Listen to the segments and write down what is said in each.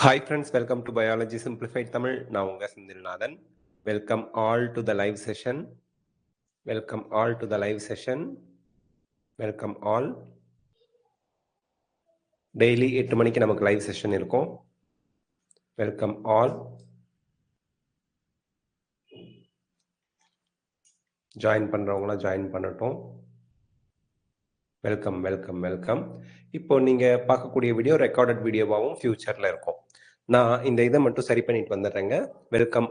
Hi friends, welcome to Biology Simplified Tamil. நான் உங்க Senthilnathan. Welcome all to the live session. Welcome all to the live session. Welcome all. Daily 8 மணிக்கு நமக்கு live session இருக்கும். Welcome all. Join பண்றவங்களா join பண்ணட்டும். Welcome. இப்போ நீங்க பார்க்கக்கூடிய video recorded வீடியோவாகவும் ஃபியூச்சர்ல இருக்கும். நான் இந்த இதை மட்டும் சரி பண்ணிட்டு வந்துடுறேங்க. Welcome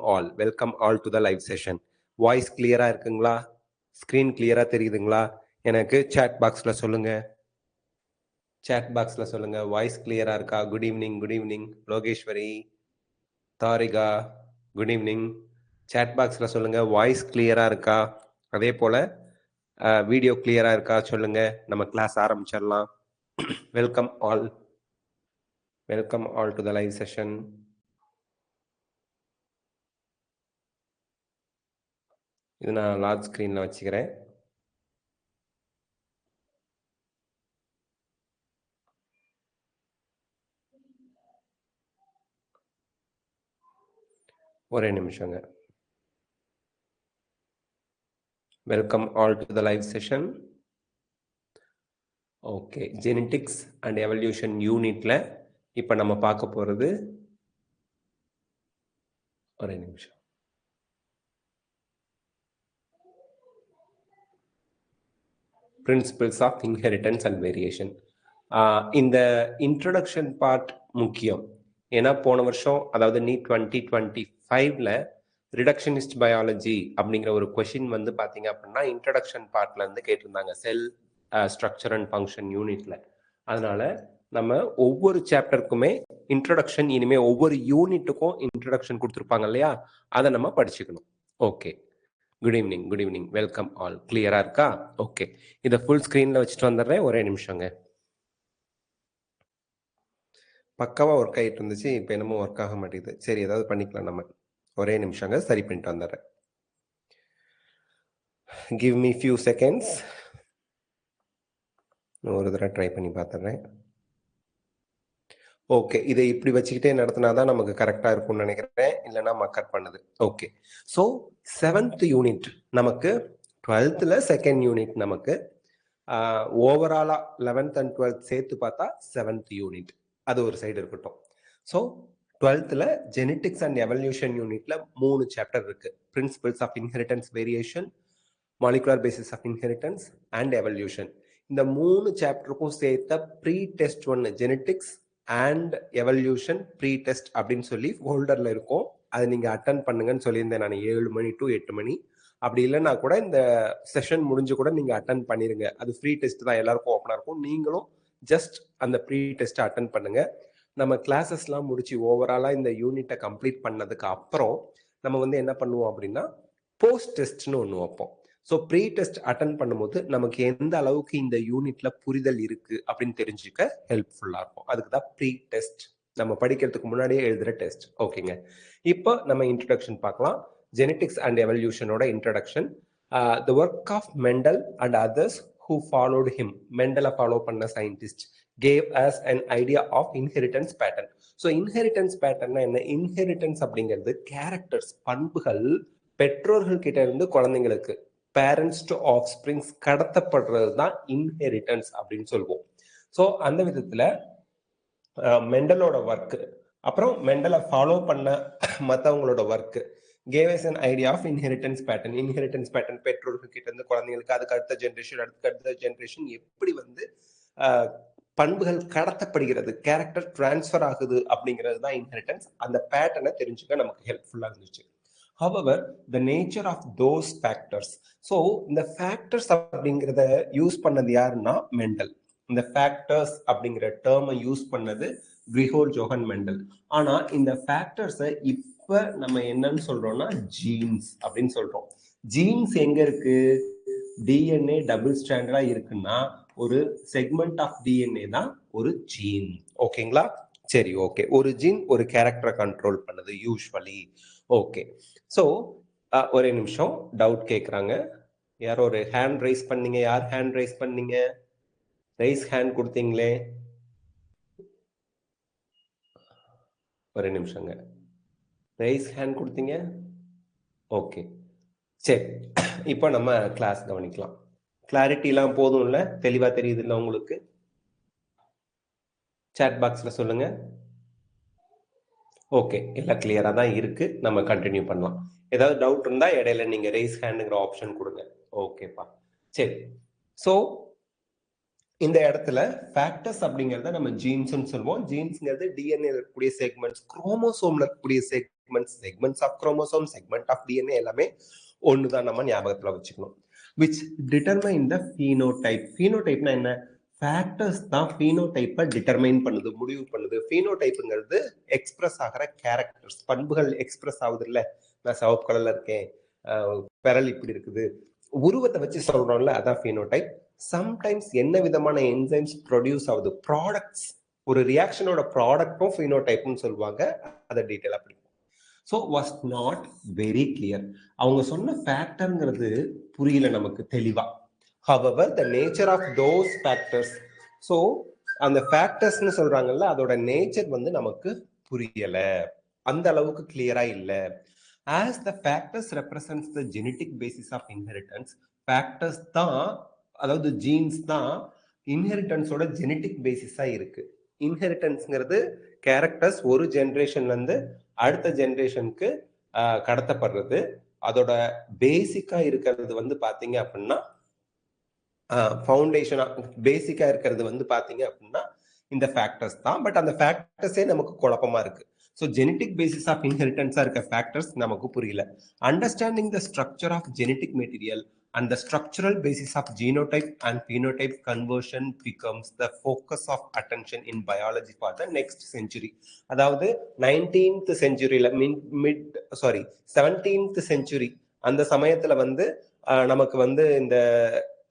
all to the live session. Voice கிளியரா இருக்குங்களா? ஸ்க்ரீன் கிளியரா தெரியுதுங்களா? எனக்கு சேட் பாக்ஸில் சொல்லுங்க. வாய்ஸ் கிளியரா இருக்கா? Good evening Lokeswari, Tharika, good evening. Chat பாக்ஸில் சொல்லுங்க வாய்ஸ் கிளியரா இருக்கா? அதே போல் வீடியோ கிளியரா இருக்கா சொல்லுங்க. நம்ம கிளாஸ் ஆரம்பிச்சிடலாம். Welcome all to the live session. இது நான் லார்ஜ் ஸ்க்ரீனில் வச்சுக்கிறேன். ஒரே நிமிஷங்க. Welcome all to the live session. Okay, genetics and evolution யூனிட்ல இப்போ நம்ம பார்க்க போகிறது, ஒரே நிமிஷம், principles of inheritance and variation. இந்த இன்ட்ரடக்ஷன் பார்ட் முக்கியம். ஏன்னா போன வருஷம், அதாவது நீட் 2025ல ரிடக்ஷனிஸ்ட் பயாலஜி அப்படிங்கிற ஒரு கொஷின் வந்து பார்த்தீங்க அப்படின்னா இன்ட்ரடக்ஷன் பார்ட்ல இருந்து கேட்டிருந்தாங்க, செல் ஸ்ட்ரக்சர் அண்ட் ஃபங்க்ஷன் யூனிட்ல. அதனால நம்ம ஒவ்வொரு சாப்டருக்குமே இன்ட்ரடக்ஷன், இனிமே ஒவ்வொரு யூனிட்டுக்கும் இன்ட்ரடக்ஷன் கொடுத்துருப்பாங்க இல்லையா, அதை நம்ம படிச்சுக்கணும். Okay, good evening, welcome all. கிளியரா இருக்கா? ஓகே, இதை ஃபுல் ஸ்க்ரீனில் வச்சுட்டு வந்துடுறேன். ஒரே நிமிஷங்க. பக்காவாக ஒர்க் ஆகிட்டு இருந்துச்சு, இப்போ என்னமோ ஒர்க் ஆக மாட்டேங்குது. சரி, ஏதாவது பண்ணிக்கலாம் நம்ம. ஒரே நிமிஷங்க, சரி பண்ணிட்டு வந்துடுறேன். Give me few seconds. ஒரு தடவை ட்ரை பண்ணி பார்த்துடுறேன். ஓகே, இதை இப்படி வச்சுக்கிட்டே நடத்தினாதான் நமக்கு கரெக்டாக இருக்கும்னு நினைக்கிறேன், இல்லைன்னா மக்கட் பண்ணுது. ஓகே, ஸோ 7th யூனிட் நமக்கு 12th செகண்ட் யூனிட் நமக்கு ஓவராலாக 11th and 12th சேர்த்து பார்த்தா 7th யூனிட். அது ஒரு சைடு இருக்கட்டும். So 12th genetics and evolution யூனிட்ல 3 சாப்டர் இருக்கு. Principles of inheritance, variation, molecular basis of inheritance and evolution. இந்த 3 சாப்டருக்கும் சேர்த்த pre test 1 genetics and evolution pre test அப்படின்னு சொல்லி ஃபோல்டர்ல இருக்கும். அதை நீங்க அட்டன் பண்ணுங்கன்னு சொல்லியிருந்தேன் நான், 7 மணி to 8 மணி. அப்படி இல்லைன்னா கூட இந்த செஷன் முடிஞ்சு கூட நீங்க அட்டன் பண்ணிருங்க. அது ஃப்ரீ டெஸ்ட் தான், எல்லாருக்கும் ஓப்பனா இருக்கும். நீங்களும் ஜஸ்ட் அந்த ப்ரீ டெஸ்ட் அட்டன் பண்ணுங்க. நம்ம கிளாஸஸ்லாம் முடிச்சு ஓவராலா இந்த யூனிட்டை கம்ப்ளீட் பண்ணதுக்கு அப்புறம் நம்ம வந்து என்ன பண்ணுவோம் அப்படின்னா போஸ்ட் டெஸ்ட்னு ஒன்று வைப்போம். ஸோ ப்ரீ டெஸ்ட் அட்டன் பண்ணும்போது நமக்கு எந்த அளவுக்கு இந்த யூனிட்ல புரிதல் இருக்கு அப்படின்னு தெரிஞ்சுக்க ஹெல்ப்ஃபுல்லா இருக்கும். அதுக்கு தான் ப்ரீ டெஸ்ட், நம்ம படிக்கிறதுக்கு முன்னாடியே எழுதுற டெஸ்ட். ஓகேங்க, இப்போ நம்ம இன்ட்ரடக்ஷன் பார்க்கலாம். ஜெனட்டிக்ஸ் அண்ட் எவல்யூஷனோட introduction. The work of Mendel and others who followed him. மெண்டலை ஃபாலோ பண்ண scientist gave us an idea of inheritance pattern. So inheritance பேட்டர்னா என்ன? இன்ஹெரிட்டன்ஸ் அப்படிங்கிறது கேரக்டர்ஸ், பண்புகள் பெற்றோர்கள் கிட்ட இருந்து குழந்தைங்களுக்கு, பேரண்ட்ஸ் டு ஆஃப் ஸ்பிரிங்ஸ் கடத்தப்படுறது தான் இன்ஹெரிட்டன்ஸ் அப்படின்னு சொல்லுவோம். ஸோ அந்த விதத்துல மெண்டலோட ஒர்க், அப்புறம் மெண்டலை ஃபாலோ பண்ண மற்றவங்களோட work gave us an idea of inheritance pattern. Inheritance pattern பெற்றோர்கள் கிட்ட இருந்து குழந்தைங்களுக்கு, அதுக்கு அடுத்த ஜென்ரேஷன் எப்படி வந்து பண்புகள் கடத்தப்படுகிறது, கேரக்டர் டிரான்ஸ்ஃபர் ஆகுது அப்படிங்கிறது தான் இன்ஹெரிட்டன்ஸ். அந்த பேட்டர்னை தெரிஞ்சுக்க நமக்கு ஹெல்ப்ஃபுல்லா இருந்துச்சு. However, the nature of those factors. So இந்த ஃபேக்டர்ஸ் அப்படிங்கிறத யூஸ் பண்ணது யாருன்னா மெண்டல். இந்த ஃபேக்டர்ஸ் அப்படிங்கிற டேர்மை யூஸ் பண்ணது கிரிகோர் ஜோஹன் மெண்டல். ஆனா இந்த ஃபேக்டர்ஸை இப்ப நம்ம என்னன்னு சொல்றோம்னா ஜீன்ஸ் அப்படின்னு சொல்றோம். ஜீன்ஸ் எங்க இருக்கு? டிஎன்ஏ டபுள் ஸ்டாண்டர்டா இருக்குன்னா ஒரு செக்மெண்ட் ஆஃப் டிஎன்ஏ தான் ஒரு ஜீன். ஓகேங்களா? சரி, ஓகே. ஒரு ஜீன் ஒரு கேரக்டரை கண்ட்ரோல் பண்ணுது யூஸ்வலி. ஓகே, ஸோ ஒரே நிமிஷம், டவுட் கேட்குறாங்க. யாரோ ஒரு ஹேண்ட் ரைஸ் பண்ணீங்க. யார் ஹேண்ட் ரைஸ் பண்ணீங்க? ரைஸ் ஹேண்ட் கொடுத்தீங்களே. ஒரு நிமிஷங்க. ரைஸ் ஹேண்ட் கொடுத்தீங்க. ஓகே. சரி. இப்போ நம்ம கிளாஸ் கவனிக்கலாம். கிளாரிட்டிலாம் போதும்ல? தெளிவா தெரியுதுல்ல உங்களுக்கு? சாட் பாக்ஸ்ல சொல்லுங்க. ஓகே. எல்லாம் கிளியரா தான் இருக்கு. நம்ம கண்டினியூ பண்ணலாம். ஏதாவது டவுட் இருந்தா இடையில நீங்க ரைஸ் ஹேண்டுங்கிற ஆப்ஷன் கொடுங்க. ஓகேப்பா. சரி. ஸோ இந்த இடத்துல ஃபேக்டர்ஸ் அப்படிங்கிறத நம்ம ஜீன்ஸ்னு சொல்லுவோம். ஜீன்ஸ்ங்கிறது டிஎன்ஏ இருக்கக்கூடிய செக்மெண்ட்ஸ், குரோமோசோம்ல இருக்கக்கூடிய segments of chromosome, segment of DNA எல்லாமே ஒன்று தான் நம்ம ஞாபகத்தில் வச்சுக்கணும். Which determine the phenotype. ஃபீனோடைப்னா என்ன? ஃபேக்டர்ஸ் தான் ஃபீனோடைப்பை டிட்டர்மைன் பண்ணுது, முடிவு பண்ணுது. ஃபீனோடைப்புங்கிறது எக்ஸ்பிரஸ் ஆகிற கேரக்டர்ஸ், பண்புகள் எக்ஸ்பிரஸ் ஆகுது இல்லை? நான் சிவப்பு கலர்ல இருக்கேன், பெரல் இப்படி இருக்குது, உருவத்தை வச்சு சொல்றோம்ல, அதான் ஃபீனோடைப். சம்டைம்ஸ் என்ன விதமான என்சைம்ஸ் ப்ரொடியூஸ் ஆகுது, ப்ராடக்ட்ஸ், ஒரு ரியாக்ஷனோட ப்ராடக்டும் ஃபீனோடைப்னு சொல்லுவாங்க. அதை டீட்டெயிலாக படிப்போம். So was not very clear. அவங்க சொன்ன ஃபேக்டர்ங்கிறது புரியல நமக்கு தெளிவா. However the nature of those factors, so அந்த ஃபேக்டர்ஸ்னு சொல்றாங்கல்ல, அதோட நேச்சர் வந்து நமக்கு புரியல, அந்த அளவுக்கு கிளியரா இல்லை. As the factors represents the genetic basis of inheritance, factors தான், அதாவது ஜீன்ஸ் தான் இன்ஹெரிட்டன்ஸோட ஜெனட்டிக் பேசிஸா இருக்கு. இன்ஹெரிட்டன்ஸ்ங்கிறது கேரக்டர்ஸ் ஒரு ஜென்ரேஷன்ல இருந்து அடுத்த ஜென்ரேஷனுக்கு கடத்தப்படுறது. அதோட பேசிக்கா இருக்கிறது வந்து பாத்தீங்க அப்படின்னா, ஃபவுண்டேஷனா பேசிக்கா இருக்கிறது வந்து பாத்தீங்க அப்படின்னா இந்த ஃபேக்டர்ஸ் தான். பட் அந்த ஃபேக்டர்ஸே நமக்கு குழப்பமா இருக்கு. ஸோ ஜெனட்டிக் பேசிஸ் ஆஃப் இன்ஹெரிட்டன்ஸா இருக்க ஃபேக்டர்ஸ் நமக்கு புரியல. Understanding the structure of genetic material and the structural basis of genotype and phenotype conversion becomes the focus of attention in biology for the next century. அதாவது 19th centuryல mid 17th century அந்த சமயத்துல வந்து நமக்கு வந்து இந்த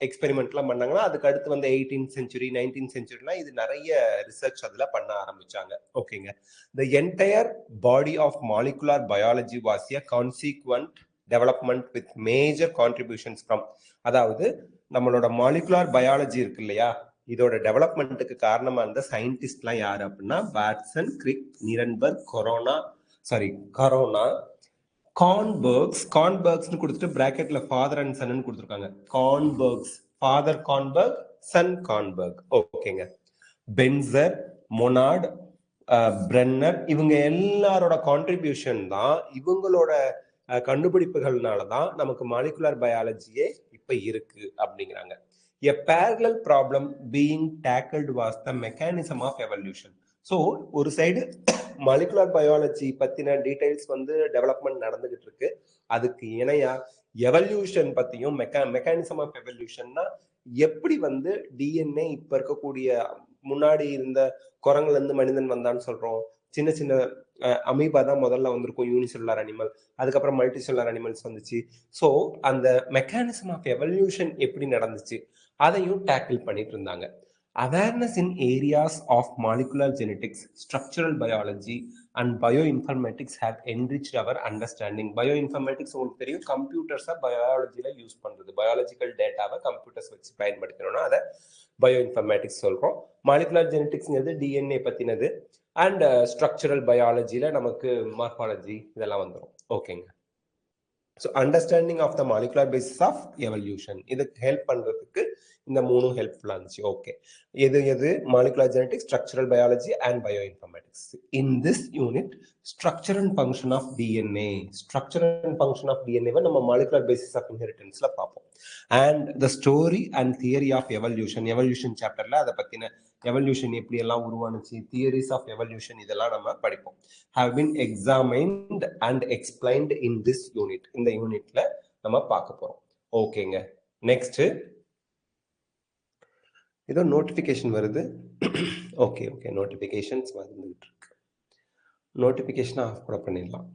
எக்ஸ்பெரிமெண்ட்லாம் பண்ணாங்கன்னா, அதுக்கு அடுத்து வந்து 18th century 19th centuryலாம் இது நிறைய ரிசர்ச் அதில் பண்ண ஆரம்பிச்சாங்க. ஓகேங்க. The entire body of molecular biology was a consequent development with major contributions from, அதாவது நம்மளோட மாலிகுலார் பயாலஜி இருக்கு இல்லையா, இதோட டெவலப்மெண்ட்டுக்கு காரணமா இருந்த சயின்டிஸ்ட்லாம் யாரு அப்படின்னா வாட்சன், கிரிக், நிரன்பர்க், கரோனா, கான்பர்க்ஸ்னு கொடுத்துட்டு பிராக்கெட்ல ஃபாதர் அண்ட் சன்னு கொடுத்துருக்காங்க. கான்பர்க்ஸ், ஃபாதர் கான்பர்க், சன் கான்பர்க். ஓகேங்க. பென்சர், மொனார்ட், பிரென்னர், இவங்க எல்லாரோட கான்ட்ரிபியூஷன் தான், இவங்களோட கண்டுபிடிப்புகள்னாலதான் நமக்கு மாலிகுலர் பயாலஜியே இப்ப இருக்கு அப்படிங்கிறாங்க. A parallel problem being tackled was the mechanism of evolution. So ஒரு சைடு மாலிகுலர் பயாலஜி பத்தின டீடைல்ஸ் வந்து டெவலப்மெண்ட் நடந்துகிட்டு இருக்கு, அதுக்கு இணையா எவல்யூஷன் பத்தியும் மெக்கானிசம் ஆஃப் எவல்யூஷன்னா எப்படி வந்து டிஎன்ஏ இப்ப இருக்கக்கூடிய முன்னாடி இருந்த குரங்குல இருந்து மனிதன் வந்தான்னு சொல்றோம், சின்ன சின்ன அமீபா தான் முதல்ல வந்திருக்கும், யூனிசெல்லுலார் அனிமல், அதுக்கப்புறம் மல்டி செல்லுலார் அனிமல்ஸ் வந்துச்சு. ஸோ அந்த மெக்கானிசம் ஆஃப் எவல்யூஷன் எப்படி நடந்துச்சு அதையும் டேக்கிள் பண்ணிட்டு இருந்தாங்க. Awareness in areas of molecular genetics, structural biology and bioinformatics have enriched our understanding. Bioinformatics உங்களுக்கு தெரியும், கம்ப்யூட்டர்ஸை பயாலஜியில யூஸ் பண்றது, பயாலஜிக்கல் டேட்டாவை கம்ப்யூட்டர்ஸ் வச்சு பயன்படுத்தணும்னா அதை பயோ இன்ஃபர்மேட்டிக்ஸ் சொல்றோம். மாலிகுலர் ஜெனடிக்ஸ்ங்கிறது டிஎன்ஏ பத்தினது, அண்ட் ஸ்ட்ரக்சரல் பயாலஜியில நமக்கு மார்பாலஜி இதெல்லாம் வந்துடும். ஓகேங்க. So understanding of the molecular basis of evolution, இதுக்கு ஹெல்ப் பண்றதுக்கு இந்த மூணும் ஹெல்ப்ஃபுல்லா இருந்துச்சு. ஓகே, எது molecular genetics, structural biology and bioinformatics. In this unit structure and function of DNA, structure and function of டிஎன்ஏவை நம்ம மாலிகுலர் பேசிஸ் ஆஃப் இன்ஹெரிட்டன்ஸ்ல பார்ப்போம். And the story and theory of evolution, evolution சாப்டர்ல அதை பத்தின evolution எப்படி எல்லாம் உருவானுச்சு, theories of evolution, இதெல்லாம் நம்ம படிப்போம். have been examined and explained in this unit. இந்த யூனிட்ல நம்ம பார்க்க போறோம். ஓகேங்க. நெக்ஸ்ட் ஏதோ நோட்டிபிகேஷன் வருது. ஓகே, நோட்டிபிகேஷன்ஸ் வந்துட்டு இருக்கு. நோட்டிபிகேஷன் ஆஃப் கூட பண்ணிடலாம்.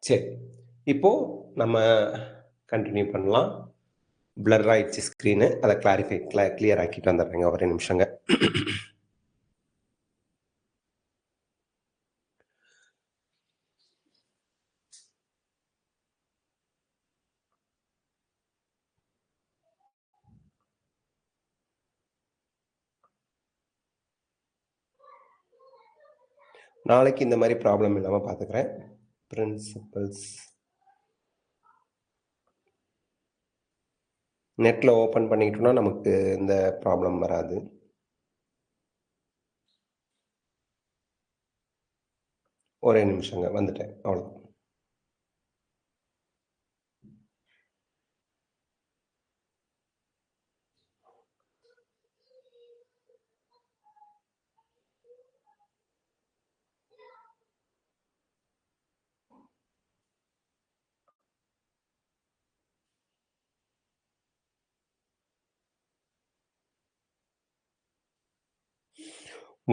சரி, இப்போ நம்ம கண்டினியூ பண்ணலாம். பிளர் ஆயிடுச்சு ஸ்கிரீனு, அதை கிளியர் ஆக்கிட்டு வந்துடுறேங்க, ஒரே நிமிஷங்க. நாளைக்கு இந்த மாதிரி ப்ராப்ளம் இல்லாமல் பார்த்துக்கிறேன். பிரின்சிபல்ஸ் நெட்டில் ஓப்பன் பண்ணிக்கிட்டோம்னா நமக்கு இந்த ப்ராப்ளம் வராது. ஒரே நிமிஷங்க, வந்துட்டேன், அவ்வளோதான்.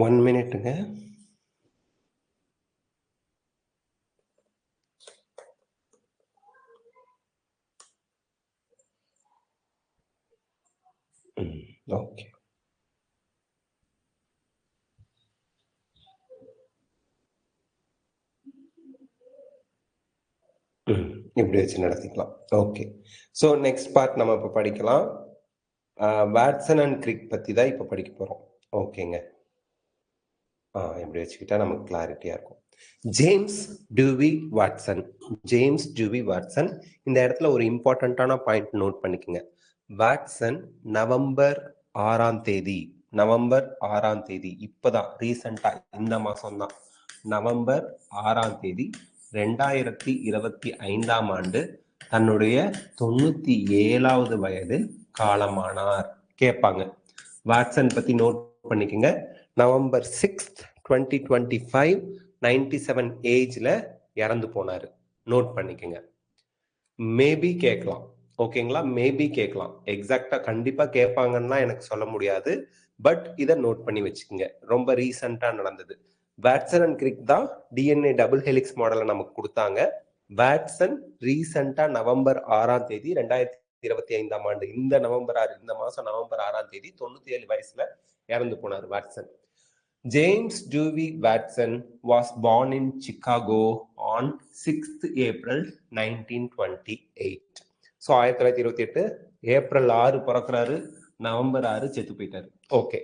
ஒன் மினிட்டுங்க. ஓகே. இப்படி வச்சு நடத்திக்கலாம். ஓகே. ஸோ நெக்ஸ்ட் பார்ட் நம்ம இப்போ படிக்கலாம். வாட்சன் அண்ட் கிரிக் பற்றி தான் இப்போ படிக்க போகிறோம். ஓகேங்க. இப்படி வச்சுக்கிட்டா நமக்கு கிளாரிட்டியாக இருக்கும். James TUV Watson. James TUV Watson. இந்த இடத்துல ஒரு இம்பார்ட்டண்ட்டான பாயிண்ட் நோட் பண்ணிக்கோங்க. வாட்சன் நவம்பர் 6ஆம் தேதி, நவம்பர் 6ஆம் தேதி, இப்போதான் ரீசெண்டாக இந்த மாதம் தான், நவம்பர் 6ஆம் தேதி 2025ஆம் ஆண்டு தன்னுடைய 97வது வயதில் காலமானார். கேட்பாங்க. வாட்சன் பற்றி நோட் பண்ணிக்கோங்க. நவம்பர் 6th 2025 97 ஏஜ்ல இறந்து போனார். நோட் பண்ணிக்கோங்க. மேபி கேட்கலாம். ஓகேங்களா? மேபி கேட்கலாம். எக்ஸாக்டா கண்டிப்பா கேட்பாங்கன்னா எனக்கு சொல்ல முடியாது. பட் இதை நோட் பண்ணி வச்சுக்கோங்க. ரொம்ப ரீசெண்டா நடந்தது. வாட்சன் அண்ட் கிரிக் தான் டிஎன்ஏ டபுள் ஹெலிக்ஸ் மாடலை நமக்கு கொடுத்தாங்க. வாட்சன் ரீசெண்டா நவம்பர் 6ஆம் தேதி 2025ஆம் ஆண்டு, இந்த நவம்பர் 6, இந்த மாசம் நவம்பர் 6ஆம் தேதி 97 வயசுல இறந்து போனார் Watson. James Dewey Watson was born in Chicago on 6th April 1928. So 1928 April 6 பிறக்கிறாரு, நவம்பர் 6 செத்து போயிட்டாரு. Okay.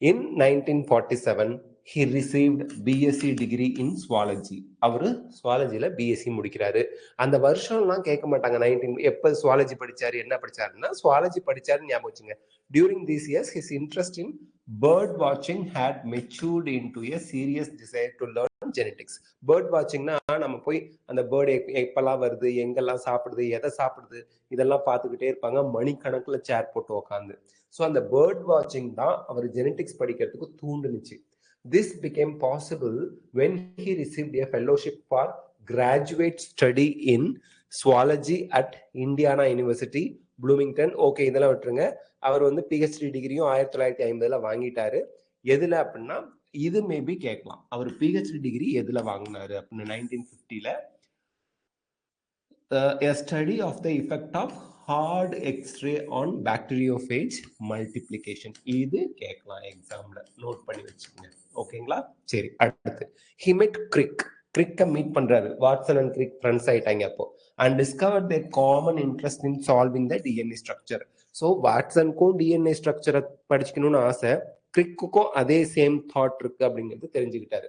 In 1947 he received BSc degree in zoology. அவரு சுவாலஜில பிஎஸ்சி முடிக்கிறாரு. அந்த வருஷம்லாம் கேட்க மாட்டாங்க. எப்போ சுவாலஜி படிச்சாரு, என்ன படிச்சாருன்னா சுவாலஜி படிச்சாருன்னு ஞாபகம் வச்சுங்க. During these years his interest in bird watching had matured into a serious desire to learn genetics. Bird வாட்சிங்னா நம்ம போய் அந்த பேர்டு எப்பெல்லாம் வருது, எங்கெல்லாம் சாப்பிடுது, எதை சாப்பிடுது, இதெல்லாம் பார்த்துக்கிட்டே இருப்பாங்க மணிக்கணக்கில் சேர் போட்டு உட்காந்து. ஸோ அந்த பேர்ட் வாட்சிங் தான் அவர் ஜெனட்டிக்ஸ் படிக்கிறதுக்கு தூண்டுனுச்சு. This became possible when he received a fellowship for graduate study in zoology at Indiana University, Bloomington. Okay, இதெல்லாம் விட்டுருங்க. அவர் வந்து பிஹெச்டி டிகிரியும் 1950 வாங்கிட்டாரு. எதுல அப்படின்னா, இது மேபி கேட்கலாம், அவர் பிஹெச்டி டிகிரி எதுல வாங்கினாரு அப்படின்னு. 1950ல a study of the effect of hard x-ray on bacteriophage multiplication. இது கேட்கலாம் எக்ஸாம்ல, நோட் பண்ணி வச்சுக்கோங்க. ஓகேங்களா? சரி, அடுத்து he met crick. கிரிக்க மீட் பண்றாரு. வாட்சன் அண்ட் கிரிக் ஃப்ரெண்ட்ஸ் ஆயிட்டாங்க அப்போ. And discover their common interest in solving the DNA structure. So வாட்சனுக்கும் டிஎன்ஏ ஸ்ட்ரக்சரை படிச்சுக்கணும்னு ஆசை, கிரிக்குக்கும் அதே சேம் தாட் இருக்கு அப்படிங்கிறது தெரிஞ்சுக்கிட்டாரு.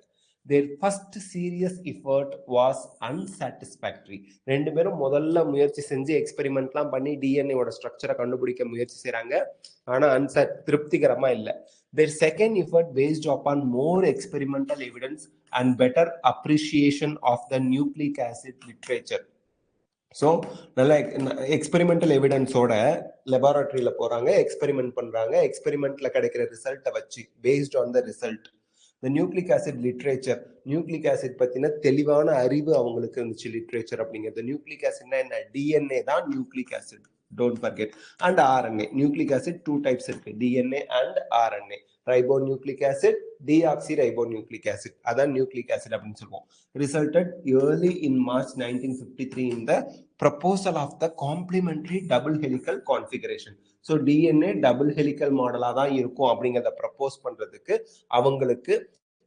Their first serious effort was unsatisfactory. ரெண்டு பேரும் முதல்ல முயற்சி செஞ்சு எக்ஸ்பெரிமெண்ட்லாம் பண்ணி டிஎன்ஏவோட ஸ்ட்ரக்சரை கண்டுபிடிக்க முயற்சி செய்றாங்க. ஆனா திருப்திகரமா இல்லை. Their second effort based upon more experimental evidence and better appreciation of the nucleic acid literature. So நல்ல எக்ஸ்பெரிமெண்டல் எவிடன்ஸோட லெபார்டரியில போறாங்க, எக்ஸ்பெரிமெண்ட் பண்றாங்க. எக்ஸ்பெரிமெண்ட்ல கிடைக்கிற ரிசல்ட்டை வச்சு based on the result, the nucleic acid literature, nucleic acid பத்தின தெளிவான அறிவு அவங்களுக்கு இருந்துச்சு. லிட்ரேச்சர் அப்படிங்கிறது, நியூக்ளிக் ஆசிட்னா என்ன, டிஎன்ஏ தான் nucleic acid, don't forget. And RNA. Nucleic acid 2 types இருக்கு, DNA and RNA. Ribonucleic acid, deoxyribonucleic acid, அதான் நியூக்ளிக் ஆசிட் அப்படின்னு சொல்லுவோம். Resulted early in March 1953 in the proposal of the complementary double helical configuration. So DNA double helical மாடலா தான் இருக்கும் அப்படிங்கிறத propose பண்றதுக்கு அவங்களுக்கு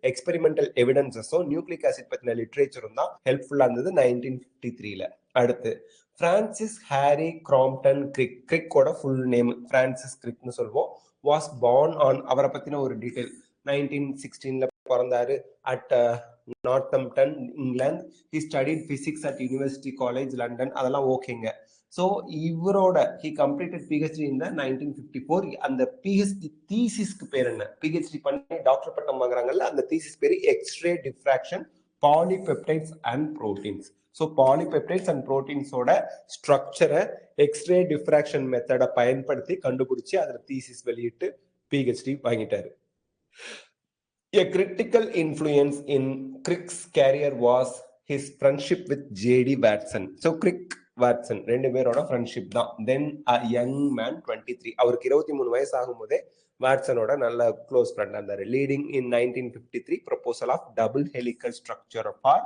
எக்ஸ்பெரிமெண்டல் எவிடன்சஸும் நியூக்ளிக் ஆசிட் பத்தின லிட்ரேச்சரும் தான் ஹெல்ப்ஃபுல்லா இருந்தது 1953ல. அடுத்து பிரான்சிஸ் ஹாரி கிராம்ப்டன் கிரிக். கிரிக்கோட ஃபுல் நேம் பிரான்சிஸ் கிரிக்னு சொல்லுவோம். வாஸ் பார்ன் ஆன், அவரை பத்தின ஒரு டீடைல், 1916ல பிறந்தாரு. At Northampton England. He studied physics at University College London. அதெல்லாம் ஓகேங்க. ஸோ இவரோட ஹி கம்ப்ளீட்டட் பிஹெச்டி இந்த 1954. அந்த பிஹெச்டி தீசிஸ்க்கு பேர் என்ன? பிஹெச்டி பண்ணி டாக்டர் பட்டம் வாங்குறாங்கல்ல, அந்த தீசிஸ் பேர் x ray diffraction polypeptides and proteins. So polypeptides and புரோட்டீன்ஸோட ஸ்ட்ரக்சரை எக்ஸ்ரே டிஃப்ராக்ஷன் மெத்தடை பயன்படுத்தி கண்டுபிடிச்சி அதில் தீசிஸ் வெளியிட்டு பிஹெச்டி வாங்கிட்டாரு. A critical influence in Crick's career was his friendship with J.D. Watson. So Crick, Watson ரெண்டு பேரோட ஃப்ரெண்ட்ஷிப் தான். தென் a young man 23, அவருக்கு 23 வயசு ஆகும்போதே வாட்சனோட நல்ல க்ளோஸ் ஃப்ரெண்டாக இருந்தார். Leading in 1953 proposal of double helical structure for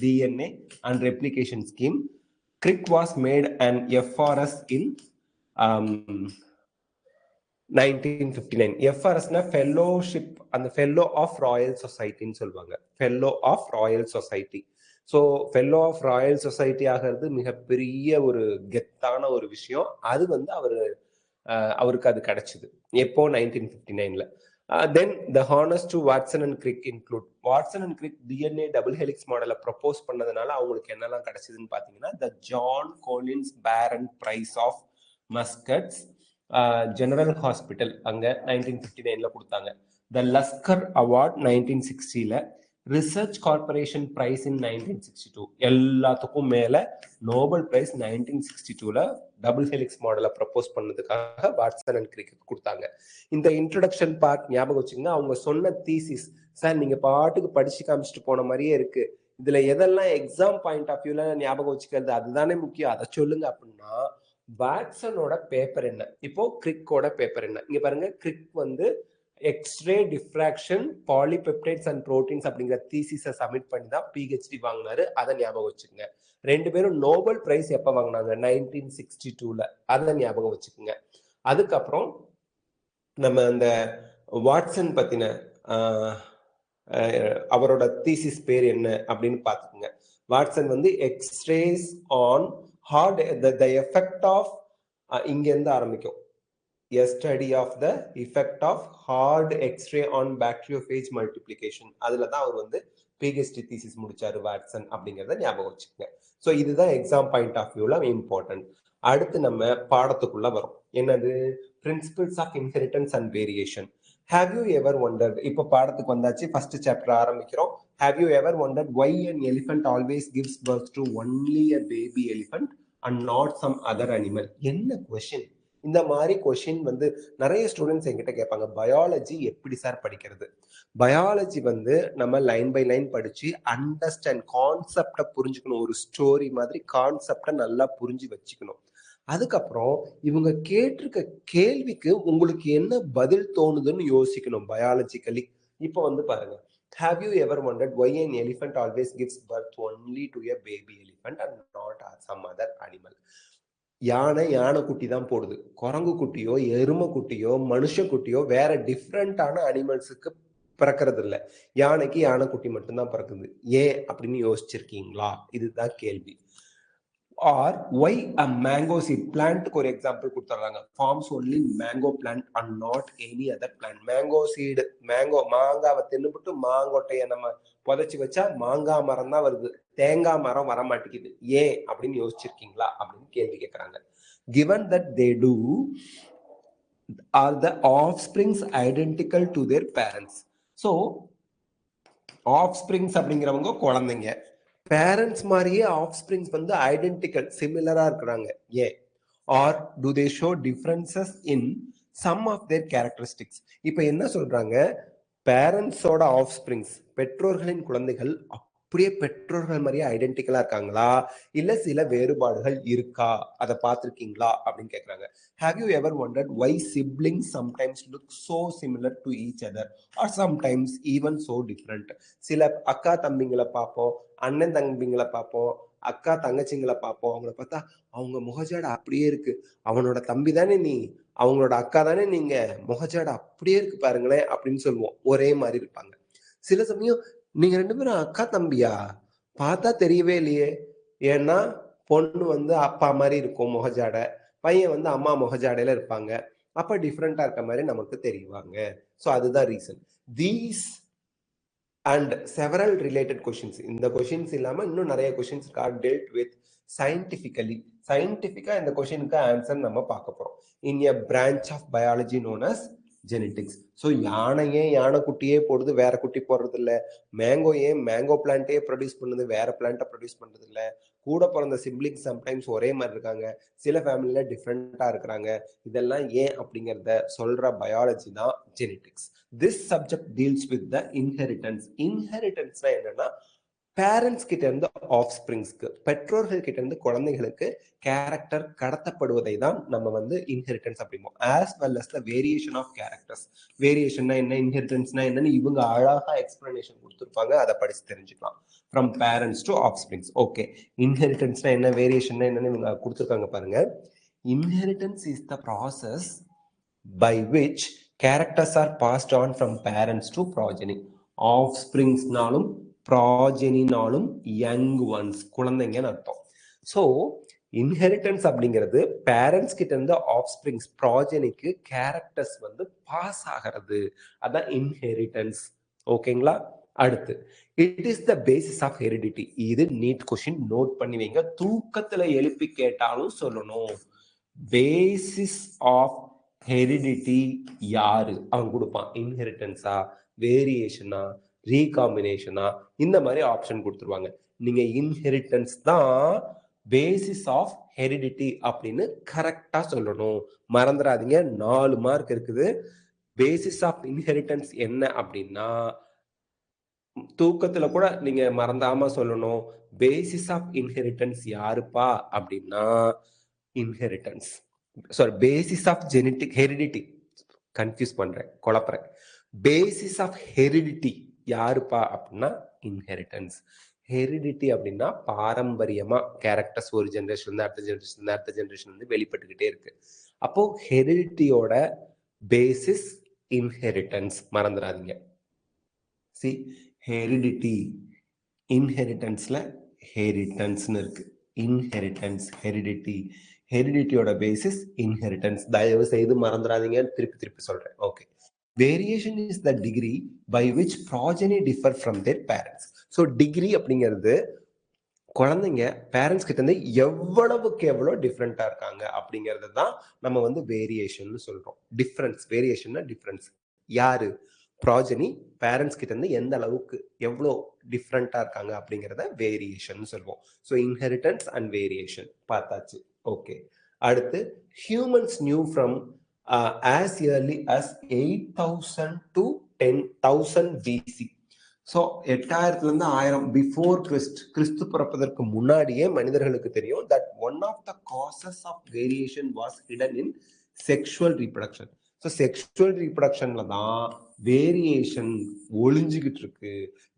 DNA and replication scheme. Crick was made an FRS in 1959. FRSனா fellowship, அந்த ஃபெல்லோ ஆஃப் ராயல் சொசைட்டின்னு சொல்லுவாங்க. Fellow of Royal Society. So fellow of Royal Society ஆகிறது மிகப்பெரிய ஒரு கெத்தான ஒரு விஷயம். அது வந்து அவருக்கு அது கிடைச்சிது எப்போ? 1959ல. Then the honours to Watson and Crick include. Watson and Crick DNA double helix மாடலை ப்ரப்போஸ் பண்ணதுனால அவங்களுக்கு என்னெல்லாம் கிடைச்சதுன்னு பார்த்தீங்கன்னா, the John Collins Warren prize of Massachusetts general hospital அங்க 1959ல கொடுத்தாங்க. த லஸ்கர் அவார்ட் 1960ல, ரிசர்ச் கார்பரேஷன் பிரைஸ் இன் 1962. எல்லாத்துக்கும் மேல நோபல் பிரைஸ் 1962ல டபுள் ஹெலிக்ஸ் மாடலை ப்ரப்போஸ் பண்ணதுக்காக வாட்சன் அண்ட் கிரிக்கு கொடுத்தாங்க. இந்த இன்ட்ரோடக்ஷன் பார்ட் ஞாபகம் வச்சுங்க. அவங்க சொன்ன தீசிஸ், சார் நீங்க பாட்டுக்கு படிச்சு காமிச்சிட்டு போன மாதிரியே இருக்கு, இதுல எதெல்லாம் எக்ஸாம் பாயிண்ட் ஆஃப் வியூல ஞாபகம் வச்சுக்கிறது, அதுதானே முக்கியம், அதை சொல்லுங்க அப்படின்னா வாட்சனோட பேப்பர் என்ன, இப்போ கிரிக்கோட பேப்பர் என்ன? இங்க பாருங்க, கிரிக் வந்து X ray diffraction polypeptides and proteins அப்படிங்கிற தீசிஸை சப்மிட் பண்ணி தான் பிஹெச்டி வாங்கினாரு. அதை ஞாபகம் வச்சுக்கோங்க. ரெண்டு பேரும் நோபல் பிரைஸ் எப்ப வாங்கினாங்க? 1962ல. அதை ஞாபகம் வச்சுக்கோங்க. அதுக்கப்புறம் நம்ம அந்த வாட்சன் பத்தின அவரோட தீசிஸ் பேர் என்ன அப்படின்னு பார்த்துக்கோங்க. வாட்சன் வந்து X rays on hard the effect of, இங்கேருந்து ஆரம்பிக்கும், a study of the effect of hard x-ray on bacteriophage multiplication. அதுல தான் அவர் வந்து பிஹெச்டி தீசிஸ் முடிச்சாரு வாட்சன் அப்படிங்கிறத ஞாபகம் வச்சுக்கோங்க. ஸோ இதுதான் எக்ஸாம் பாயிண்ட் ஆஃப் வியூல இம்பார்ட்டன்ட். அடுத்து நம்ம பாடத்துக்குள்ள வரும். என்னது? Principles of inheritance and variation. Have you ever wondered? இப்போ பாடத்துக்கு வந்தாச்சு, ஃபர்ஸ்ட் சாப்டர் ஆரம்பிக்கிறோம். Have you ever wondered why an elephant always gives birth to only a baby elephant and not some other animal? என்ன question? இந்த மாதிரி question வந்து நிறைய students என்கிட்ட கேட்பாங்க, பயாலஜி எப்படி சார் படிக்கிறது? பயாலஜி வந்து நம்ம லைன் பை லைன் படிச்சு அண்டர்ஸ்டாண்ட், கான்செப்டை புரிஞ்சுக்கணும். ஒரு ஸ்டோரி மாதிரி கான்செப்டை நல்லா புரிஞ்சு வச்சுக்கணும். அதுக்கப்புறம் இவங்க கேட்டிருக்க கேள்விக்கு உங்களுக்கு என்ன பதில் தோணுதுன்னு யோசிக்கணும் பயாலஜிக்கலி. இப்போ வந்து பாருங்க, have you ever wondered why an elephant always gives birth only to a baby elephant and not some other animal? யானை குட்டி தான் போடுது. குரங்கு குட்டியோ எருமை குட்டியோ மனுஷ குட்டியோ வேற டிஃப்ரெண்டான அனிமல்ஸுக்கு பிறக்கிறது இல்லை. யானைக்கு யானை குட்டி மட்டும்தான் பிறக்குது. ஏன் அப்படின்னு யோசிச்சிருக்கீங்களா? இதுதான் கேள்வி. Or why a mango seed பிளான்ட்க்கு ஒரு எக்ஸாம்பிள் கொடுத்துட்றாங்க. Forms only mango plant and not any other plant. Mango seed, mango மாங்காவை தின்னுபிட்டு மாங்கொட்டையை நம்ம புதைச்சி வச்சா மாங்காய் மரம் தான் வருது, தேங்காய் மரம் வர மாட்டேங்குது. ஏன் அப்படின்னு யோசிச்சிருக்கீங்களா அப்படின்னு கேள்வி கேட்கறாங்க. given that they do, are the offsprings identical to their parents? so offsprings அப்படிங்கிறவங்க குழந்தைங்க, பேரண்ட்ஸ் மாதிரியே ஆஃப்ஸ்பிரிங்ஸ் வந்து ஐடென்டிக்கல் சிமிலரா இருக்கிறாங்க. ஏன்? Are do they show differences in some of their characteristics? இப்போ என்ன சொல்றாங்க, பேரண்ட்ஸோட ஆஃப்ஸ்பிரிங்ஸ், பெற்றோர்களின் குழந்தைகள் அப்படியே பெற்றோர்கள் மாதிரியே ஐடென்டிக்கலா இருக்காங்களா, இல்ல சில வேறுபாடுகள் இருக்கா, அதை பார்த்துருக்கீங்களா அப்படின்னு கேட்கறாங்க. Have you ever wondered why siblings sometimes look so similar to each other or sometimes even so different? சில அக்கா தம்பிங்களை பார்ப்போம், அண்ணன் தம்பிங்களை பார்ப்போம், அக்கா தங்கச்சிங்களை பார்ப்போம். அவங்கள பார்த்தா அவங்க முகஜாடை அப்படியே இருக்கு, அவனோட தம்பி தானே நீ, அவங்களோட அக்கா தானே நீங்க, முகஜாடை அப்படியே இருக்கு பாருங்களேன் அப்படின்னு சொல்லுவோம். ஒரே மாதிரி இருப்பாங்க. சில சமயம் நீங்க ரெண்டு பேரும் அக்கா தம்பியா, பார்த்தா தெரியவே இல்லையே, ஏன்னா பொண்ணு வந்து அப்பா மாதிரி இருக்கும் முகஜாடை, பையன் வந்து அம்மா முகஜாடையில இருப்பாங்க, அப்ப டிஃப்ரெண்டா இருக்க மாதிரி நமக்கு தெரியுவாங்க. ஸோ அதுதான் reason. These and several related questions. இந்த questions இல்லாம இன்னும் நிறைய questions are dealt with scientifically. சயின்டிஃபிக்கா இந்த கொஸ்டினுக்கு ஆன்சர் நம்ம பார்க்க போறோம். In a branch of biology known as genetics. So யானையே யானை குட்டியே போடுது, வேற குட்டி போடுறது இல்லை. மேங்கோ ஏன் மேங்கோ பிளான்ட்டே ப்ரொடியூஸ் பண்ணுது, வேற பிளான்ட்டை ப்ரொடியூஸ் பண்றது இல்லை. கூட பிறந்த சிப்ளிங்ஸ் சம்டைம்ஸ் ஒரே மாதிரி இருக்காங்க, சில ஃபேமிலியில டிஃப்ரெண்டா இருக்கிறாங்க. இதெல்லாம் ஏன் அப்படிங்கிறத சொல்ற பயாலஜி தான் genetics. This subject deals with the inheritance. இன்ஹெரிட்டன்ஸ்னா என்னன்னா, பேரண்ட்ஸ் கிட்ட இருந்து ஆஃப் ஸ்பிரிங்ஸ்க்கு, பெற்றோர்கள் கிட்ட இருந்து குழந்தைகளுக்கு கேரக்டர் கடத்தப்படுவதை தான் நம்ம வந்து இன்ஹெரிட்டன்ஸ் அப்படிம்போம். As well as the variation of characters. வேரியேஷன்னா என்ன, இன்ஹெரிட்டன்ஸ்னா என்னன்னு இவங்க அழகா எக்ஸ்பிளனேஷன் கொடுத்துருப்பாங்க, அதை படிச்சு தெரிஞ்சுக்கலாம். From parents to offsprings. Okay, இன்ஹெரிட்டன்ஸ்னா என்ன, வேரியேஷன்னா என்னன்னு இவங்க கொடுத்துருக்காங்க பாருங்க. Inheritance is the process by which characters are passed on from parents to progeny. Offspringsனாலும் ப்ராஜெனினாலும் யங் ஒன்ஸ், குழந்தைங்கன்னு அர்த்தம். ஸோ இன்ஹெரிட்டன்ஸ் அப்படிங்கிறது பேரண்ட்ஸ் கிட்ட இருந்து ஆஃப்ஸ்பிரிங்ஸ் ப்ராஜெனிக்கு கேரக்டர்ஸ் வந்து பாஸ் ஆகிறது, அதான் இன்ஹெரிட்டன்ஸ். ஓகேங்களா? அடுத்து, it is the basis of heredity. இது நீட் கொஸ்டின், நோட் பண்ணி வைங்க. தூக்கத்துல எழுப்பி கேட்டாலும் சொல்லணும். பேசிஸ் ஆஃப் ஹெரிடிட்டி யாரு அவன் கொடுப்பான்? இன்ஹெரிட்டன்ஸா, வேரியேஷனா, ரீகாம்பினேஷனா, இந்த மாதிரி ஆப்ஷன் கொடுத்துருவாங்க. நீங்க இன்ஹெரிட்டன்ஸ் தான் பேசிஸ் ஆஃப் ஹெரிடிட்டி அப்படின்னு கரெக்டா சொல்லணும், மறந்துடாதீங்க. 4 மார்க் இருக்குது. பேசிஸ் ஆஃப் இன்ஹெரிட்டன்ஸ் என்ன அப்படின்னா, தூக்கத்துல கூட நீங்க மறந்தாம சொல்லணும். பேசிஸ் ஆஃப் இன்ஹெரிட்டன்ஸ் யாருப்பா அப்படின்னா, inheritance, sorry, basis of genetic heredity, confuse பண்றேன், குழப்பறேன். பேசிஸ் ஆஃப் ஹெரிடிட்டி யாருப்பா அப்படின்னா இன்ஹெரிட்டன்ஸ். ஹெரிடிட்டி அப்படின்னா பாரம்பரியமா கேரக்டர்ஸ் ஒரு ஜெனரேஷன் வந்து அடுத்த ஜெனரேஷன் வந்து வெளிப்பட்டுக்கிட்டே இருக்கு. அப்போ ஹெரிடிட்டியோட பேசிஸ் இன்ஹெரிட்டன்ஸ், மறந்துடாதீங்க. சி, ஹெரிடிட்டி, இன்ஹெரிட்டன்ஸ்ல ஹெரிட்டன்ஸ்னு இருக்கு. இன்ஹெரிட்டன்ஸ், ஹெரிடிட்டி, ஹெரிடிட்டியோட பேசிஸ் இன்ஹெரிட்டன்ஸ். தயவு செய்து மறந்துடாதீங்க, திருப்பி சொல்றேன். Okay. Variation is the degree by which progeny differ from their parents. So degree அப்படிங்கிறது குழந்தைங்க பேரண்ட்ஸ் கிட்ட இருந்து எவ்வளவுக்கு எவ்வளவு டிஃப்ரெண்டா இருக்காங்க அப்படிங்கிறது தான் நம்ம வந்து வேரியேஷன் சொல்றோம். டிஃபரன்ஸ், வேரியேஷன்னா டிஃபரன்ஸ். யாரு? ப்ராஜெனி பேரண்ட்ஸ் கிட்ட இருந்து எந்த அளவுக்கு எவ்வளோ டிஃப்ரெண்டா இருக்காங்க அப்படிங்கிறத வேரியேஷன் சொல்லுவோம். ஸோ இன்ஹெரிட்டன்ஸ் அண்ட் வேரியேஷன் பார்த்தாச்சு. ஓகே. அடுத்து, humans knew from as early as 8,000 to 10,000 BC. So 8000 இருந்து 1000 பிஃபோர் கிறிஸ்து பிறப்பதற்கு முன்னாடியே மனிதர்களுக்கு தெரியும் that one of the causes of variation was hidden in sexual reproduction. So sexual ரீப்ரொடக்ஷன்ல தான் வேரியேஷன் ஒளிஞ்சுக்கிட்டு இருக்கு.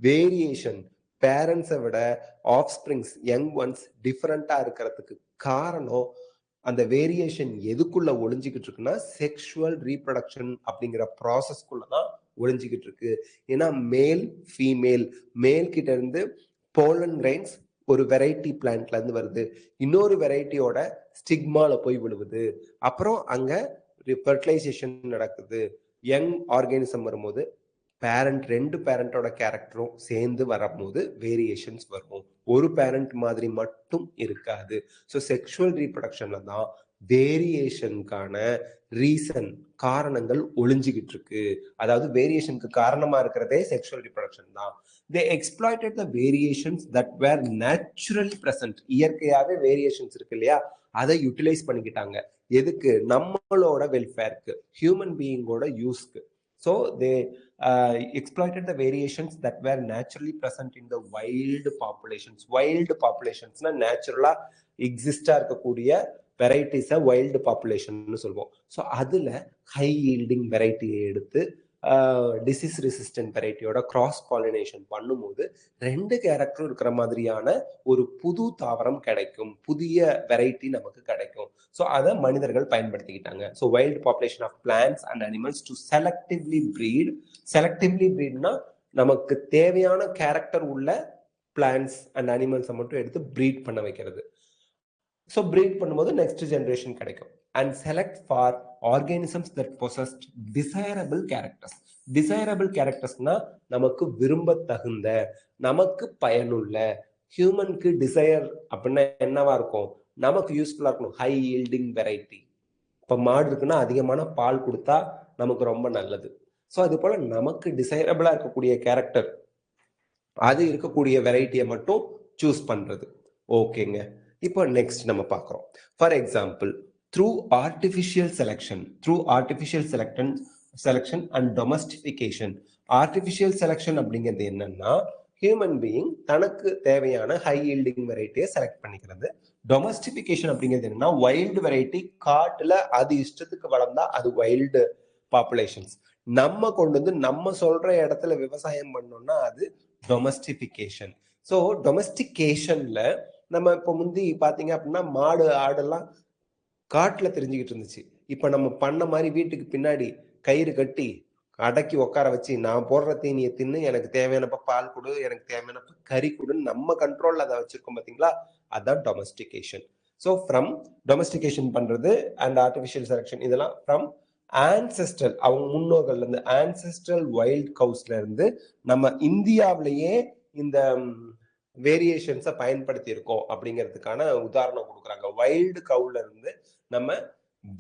வேரியேஷன், பேரண்ட்ஸை விட ஆஃப் ஸ்பிரிங்ஸ், யங் ஒன்ஸ் டிஃபரெண்டா இருக்கிறதுக்கு காரணம், அந்த வேரியேஷன் எதுக்குள்ள ஒளிஞ்சுக்கிட்டு இருக்குன்னா செக்ஷுவல் ரீப்ரொடக்ஷன் அப்படிங்கிற ப்ராசஸ்க்குள்ளதான் ஒளிஞ்சுக்கிட்டு இருக்கு. ஏன்னா மேல் ஃபீமேல், மேல் கிட்ட இருந்து போலன் கிரைன்ஸ் ஒரு வெரைட்டி பிளான்ட்ல இருந்து வருது, இன்னொரு வெரைட்டியோட ஸ்டிக்மால போய் விழுவுது, அப்புறம் அங்க ஃபெர்டிலைசேஷன் நடக்குது. யங் ஆர்கானிசம் வரும்போது பேரண்ட், 2 பேரண்டோட கேரக்டரும் சேர்ந்து வரும்போது வேரியேஷன்ஸ் வரும். ஒரு பேரண்ட் மாதிரி மட்டும் இருக்காது. ஸோ செக்ஷுவல் ரீப்ரொடக்ஷன்ல தான் வேரியேஷனுக்கான ரீசன், காரணங்கள் ஒளிஞ்சுக்கிட்டு இருக்கு. அதாவது வேரியேஷனுக்கு காரணமா இருக்கிறதே செக்ஷுவல் ரீப்ரொடக்ஷன் தான். they exploited the variations that were naturally present. இயற்கையாவே வேரியேஷன்ஸ் இருக்கு இல்லையா, அதை யூட்டிலைஸ் பண்ணிக்கிட்டாங்க. எதுக்கு? நம்மளோட வெல்ஃபேருக்கு, ஹியூமன் பீயிங்கோட யூஸ்க்கு. So they exploited the variations that were naturally present in the wild populations. Wild populationsனா நேச்சுரலா எக்ஸிஸ்டா இருக்கக்கூடிய வெரைட்டிஸை வைல்டு பாப்புலேஷன் சொல்லுவோம். ஸோ அதுல ஹை ஈல்டிங் வெரைட்டியை எடுத்து டிசீஸ் ரெசிஸ்டன்ட் வெரைட்டியோட கிராஸ் பாலினேஷன் பண்ணும்போது 2 கேரக்டரும் இருக்கிற மாதிரியான ஒரு புது தாவரம் கிடைக்கும், புதிய வெரைட்டி நமக்கு கிடைக்கும். ஸோ அதை மனிதர்கள் பயன்படுத்திக்கிட்டாங்க. So wild population of plants and animals to selectively breed. Selectively ப்ரீட்னா நமக்கு தேவையான கேரக்டர் உள்ள பிளான்ட்ஸ் அண்ட் அனிமல்ஸை மட்டும் எடுத்து ப்ரீட் பண்ண வைக்கிறது. ஸோ ப்ரீட் பண்ணும்போது நெக்ஸ்ட் ஜென்ரேஷன் கிடைக்கும். And select for organisms that possessed desirable characters. Desirable கேரக்டர்ஸ்னா நமக்கு விரும்ப தகுந்த, நமக்கு பயனுள்ள. ஹியூமனுக்கு டிசையர் அப்படின்னா என்னவா இருக்கும்? நமக்கு யூஸ்ஃபுல்லா இருக்கணும். High yielding variety. இப்ப மாடு இருக்குன்னா அதிகமான பால் கொடுத்தா நமக்கு ரொம்ப நல்லது. ஸோ அது போல நமக்கு டிசைரபிளா இருக்கக்கூடிய கேரக்டர், அது இருக்கக்கூடிய வெரைட்டியை மட்டும் சூஸ் பண்றது. ஓகேங்க. இப்போ நெக்ஸ்ட் நம்ம பார்க்குறோம். For example, through artificial selection and domestification. Artificial selection அப்படிங்கிறது என்னன்னா, ஹியூமன் பீயிங் தனக்கு தேவையான ஹை ஈல்டிங் வெரைட்டியை செலக்ட் பண்ணிக்கிறது. டொமஸ்டிஃபிகேஷன் அப்படிங்கிறது என்னன்னா, வைல்டு வெரைட்டி காட்டுல அது இஷ்டத்துக்கு வளர்ந்தா அது வைல்டு பாப்புலேஷன்ஸ். நம்ம கொண்டு வந்து நம்ம சொல்ற இடத்துல விவசாயம் பண்ணோம்னா அது டொமஸ்டிஃபிகேஷன். ஸோ டொமஸ்டிகேஷன்ல நம்ம இப்போ முந்தி பாத்தீங்க அப்படின்னா மாடு ஆடெல்லாம் காட்டுல தெரிஞ்சுக்கிட்டு இருந்துச்சு. இப்ப நம்ம பண்ண மாதிரி வீட்டுக்கு பின்னாடி கயிறு கட்டி அடக்கி உட்கார வச்சு நான் போடுற தீனியை தின்னு எனக்கு தேவையானப்ப பால் கொடு, எனக்கு தேவையானப்ப கறி கொடுன்னு நம்ம கண்ட்ரோல்ல அதை வச்சிருக்கோம் பாத்தீங்களா, அதுதான் டொமஸ்டிகேஷன். ஸோ ஃப்ரம் டொமஸ்டிகேஷன் பண்றது அண்ட் ஆர்டிஃபிஷியல் செலக்ஷன், இதெல்லாம் ஃப்ரம் ஆன்செஸ்ட்ரல், அவங்க முன்னோர்கள்ல இருந்து ஆன்செஸ்ட்ரல் வைல்ட் கவுஸ்ல இருந்து நம்ம இந்தியாவிலேயே இந்த வேரியேஷன்ஸை பயன்படுத்தி இருக்கோம் அப்படிங்கிறதுக்கான உதாரணம் கொடுக்குறாங்க. வைல்டு கவுல இருந்து நம்ம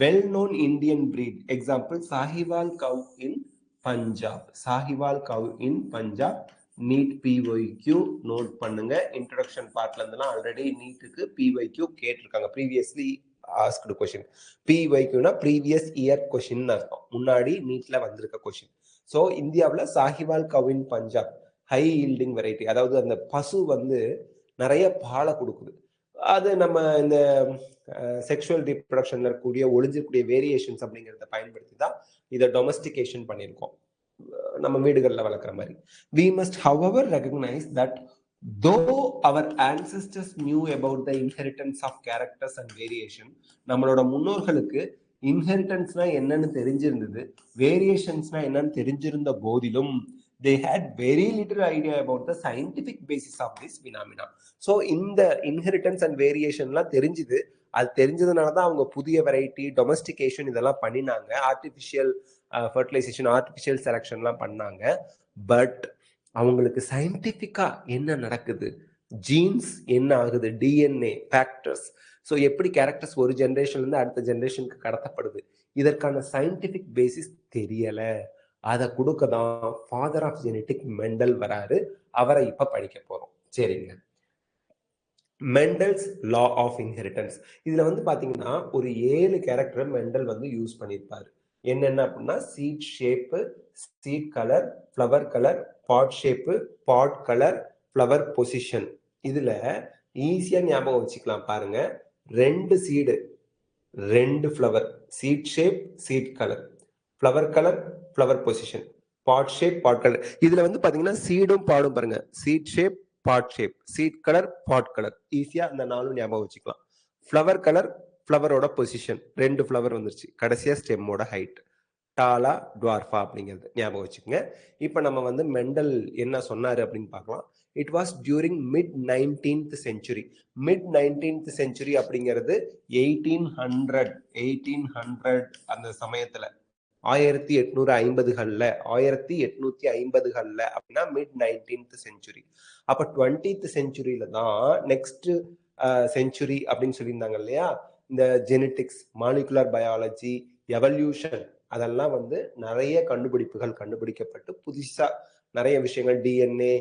well known Indian breed, example Sahiwal cow in Punjab. Sahiwal cow in Punjab. NEET PYQ note பண்ணுங்க. இன்ட்ரோடக்ஷன் பார்ட்ல இருந்தெல்லாம் ஆல்ரெடி நீட்டுக்கு பிஒய்க்யூ கேட்டிருக்காங்க. Previously asked question. பிஒய்க்யூனா ப்ரீவியஸ் இயர் கொஸ்டின் அர்த்தம், முன்னாடி நீட்ல வந்திருக்க கொஸ்டின். ஸோ இந்தியாவில் Sahiwal cow in Punjab high yielding variety, அதாவது அந்த பசு வந்து நிறைய பாலை கொடுக்குது. அது நம்ம இந்த செக்ஷுவல் ரீப்ரொடக்ஷன்ல இருக்கக்கூடிய ஒளிஞ்சக்கூடிய வேரியேஷன்ஸ் அப்படிங்கிறத பயன்படுத்தி தான் இதை டொமஸ்டிகேஷன் பண்ணியிருக்கோம், நம்ம வீடுகளில் வளர்க்குற மாதிரி. We must however recognize that though our ancestors knew about the inheritance of characters and variation, நம்மளோட முன்னோர்களுக்கு இன்ஹெரிட்டன்ஸ்னா என்னன்னு தெரிஞ்சிருந்தது, வேரியேஷன்ஸ்னா என்னன்னு தெரிஞ்சிருந்த போதிலும் they had very little idea about the scientific basis of this phenomena. So இந்த இன்ஹெரிட்டன்ஸ் அண்ட் வேரியேஷன்லாம் தெரிஞ்சுது. அது தெரிஞ்சதுனால தான் அவங்க புதிய வெரைட்டி டொமஸ்டிகேஷன் இதெல்லாம் பண்ணினாங்க, ஆர்டிஃபிஷியல் ஃபர்டிலைசேஷன் ஆர்டிஃபிஷியல் செலக்ஷன்லாம் பண்ணாங்க. பட் அவங்களுக்கு சயின்டிஃபிக்கா என்ன நடக்குது, ஜீன்ஸ் என்ன ஆகுது, டிஎன்ஏ ஃபேக்டர்ஸ், ஸோ எப்படி கேரக்டர்ஸ் ஒரு ஜென்ரேஷன்லேருந்து அடுத்த ஜென்ரேஷனுக்கு கடத்தப்படுது, இதற்கான சயின்டிஃபிக் பேசிஸ் தெரியல. அதை கொடுக்க தான் ஃபாதர் ஆஃப் ஜெனடிக் மெண்டல் வராரு. அவரை இப்ப படிக்க போறோம். சரிங்க. Mendel's law of inheritance. இதுல வந்து பாத்தீங்கன்னா ஒரு 7 கேரக்டர் மெண்டல் வந்து யூஸ் பண்ணியிருப்பாரு. என்னென்ன அப்படின்னா seed shape, seed colour, flower colour, pod shape, pod colour, flower position. இதுல ஈஸியா ஞாபகம் வச்சுக்கலாம் பாருங்க. 2 seed 2 flower, seed shape, seed colour, flower colour, flower position, pod shape, pod colour. இதுல வந்து பாத்தீங்கன்னா சீடும் பாடும் பாருங்க, seed shape, pod shape, seed colour, pod colour. ஈஸியா இந்த 4 ஞாபகம் வச்சுக்கலாம். ஃப்ளவர் கலர், ஃப்ளவரோட பொசிஷன், 2 ஃப்ளவர் வந்துருச்சு, கடைசியா ஸ்டெம்மோட ஹைட், டாலா டுவார்ஃபா அப்படிங்கிறது ஞாபகம் வச்சுக்கோங்க. இப்ப நம்ம வந்து மெண்டல் என்ன சொன்னாரு அப்படின்னு பார்க்கலாம். It was during mid 19th century. Mid 19th century அப்படிங்கிறது 1800 அந்த சமயத்துல 1850களில் 1850களில் அப்படின்னா மிட் 19th century. அப்ப 20th centuryல தான் நெக்ஸ்ட் செஞ்சுரி அப்படின்னு சொல்லியிருந்தாங்க இல்லையா, இந்த ஜெனட்டிக்ஸ், மாலிகுலர் பயாலஜி, எவல்யூஷன், அதெல்லாம் வந்து நிறைய கண்டுபிடிப்புகள் கண்டுபிடிக்கப்பட்டு புதுசா நிறைய விஷயங்கள், டிஎன்ஏ,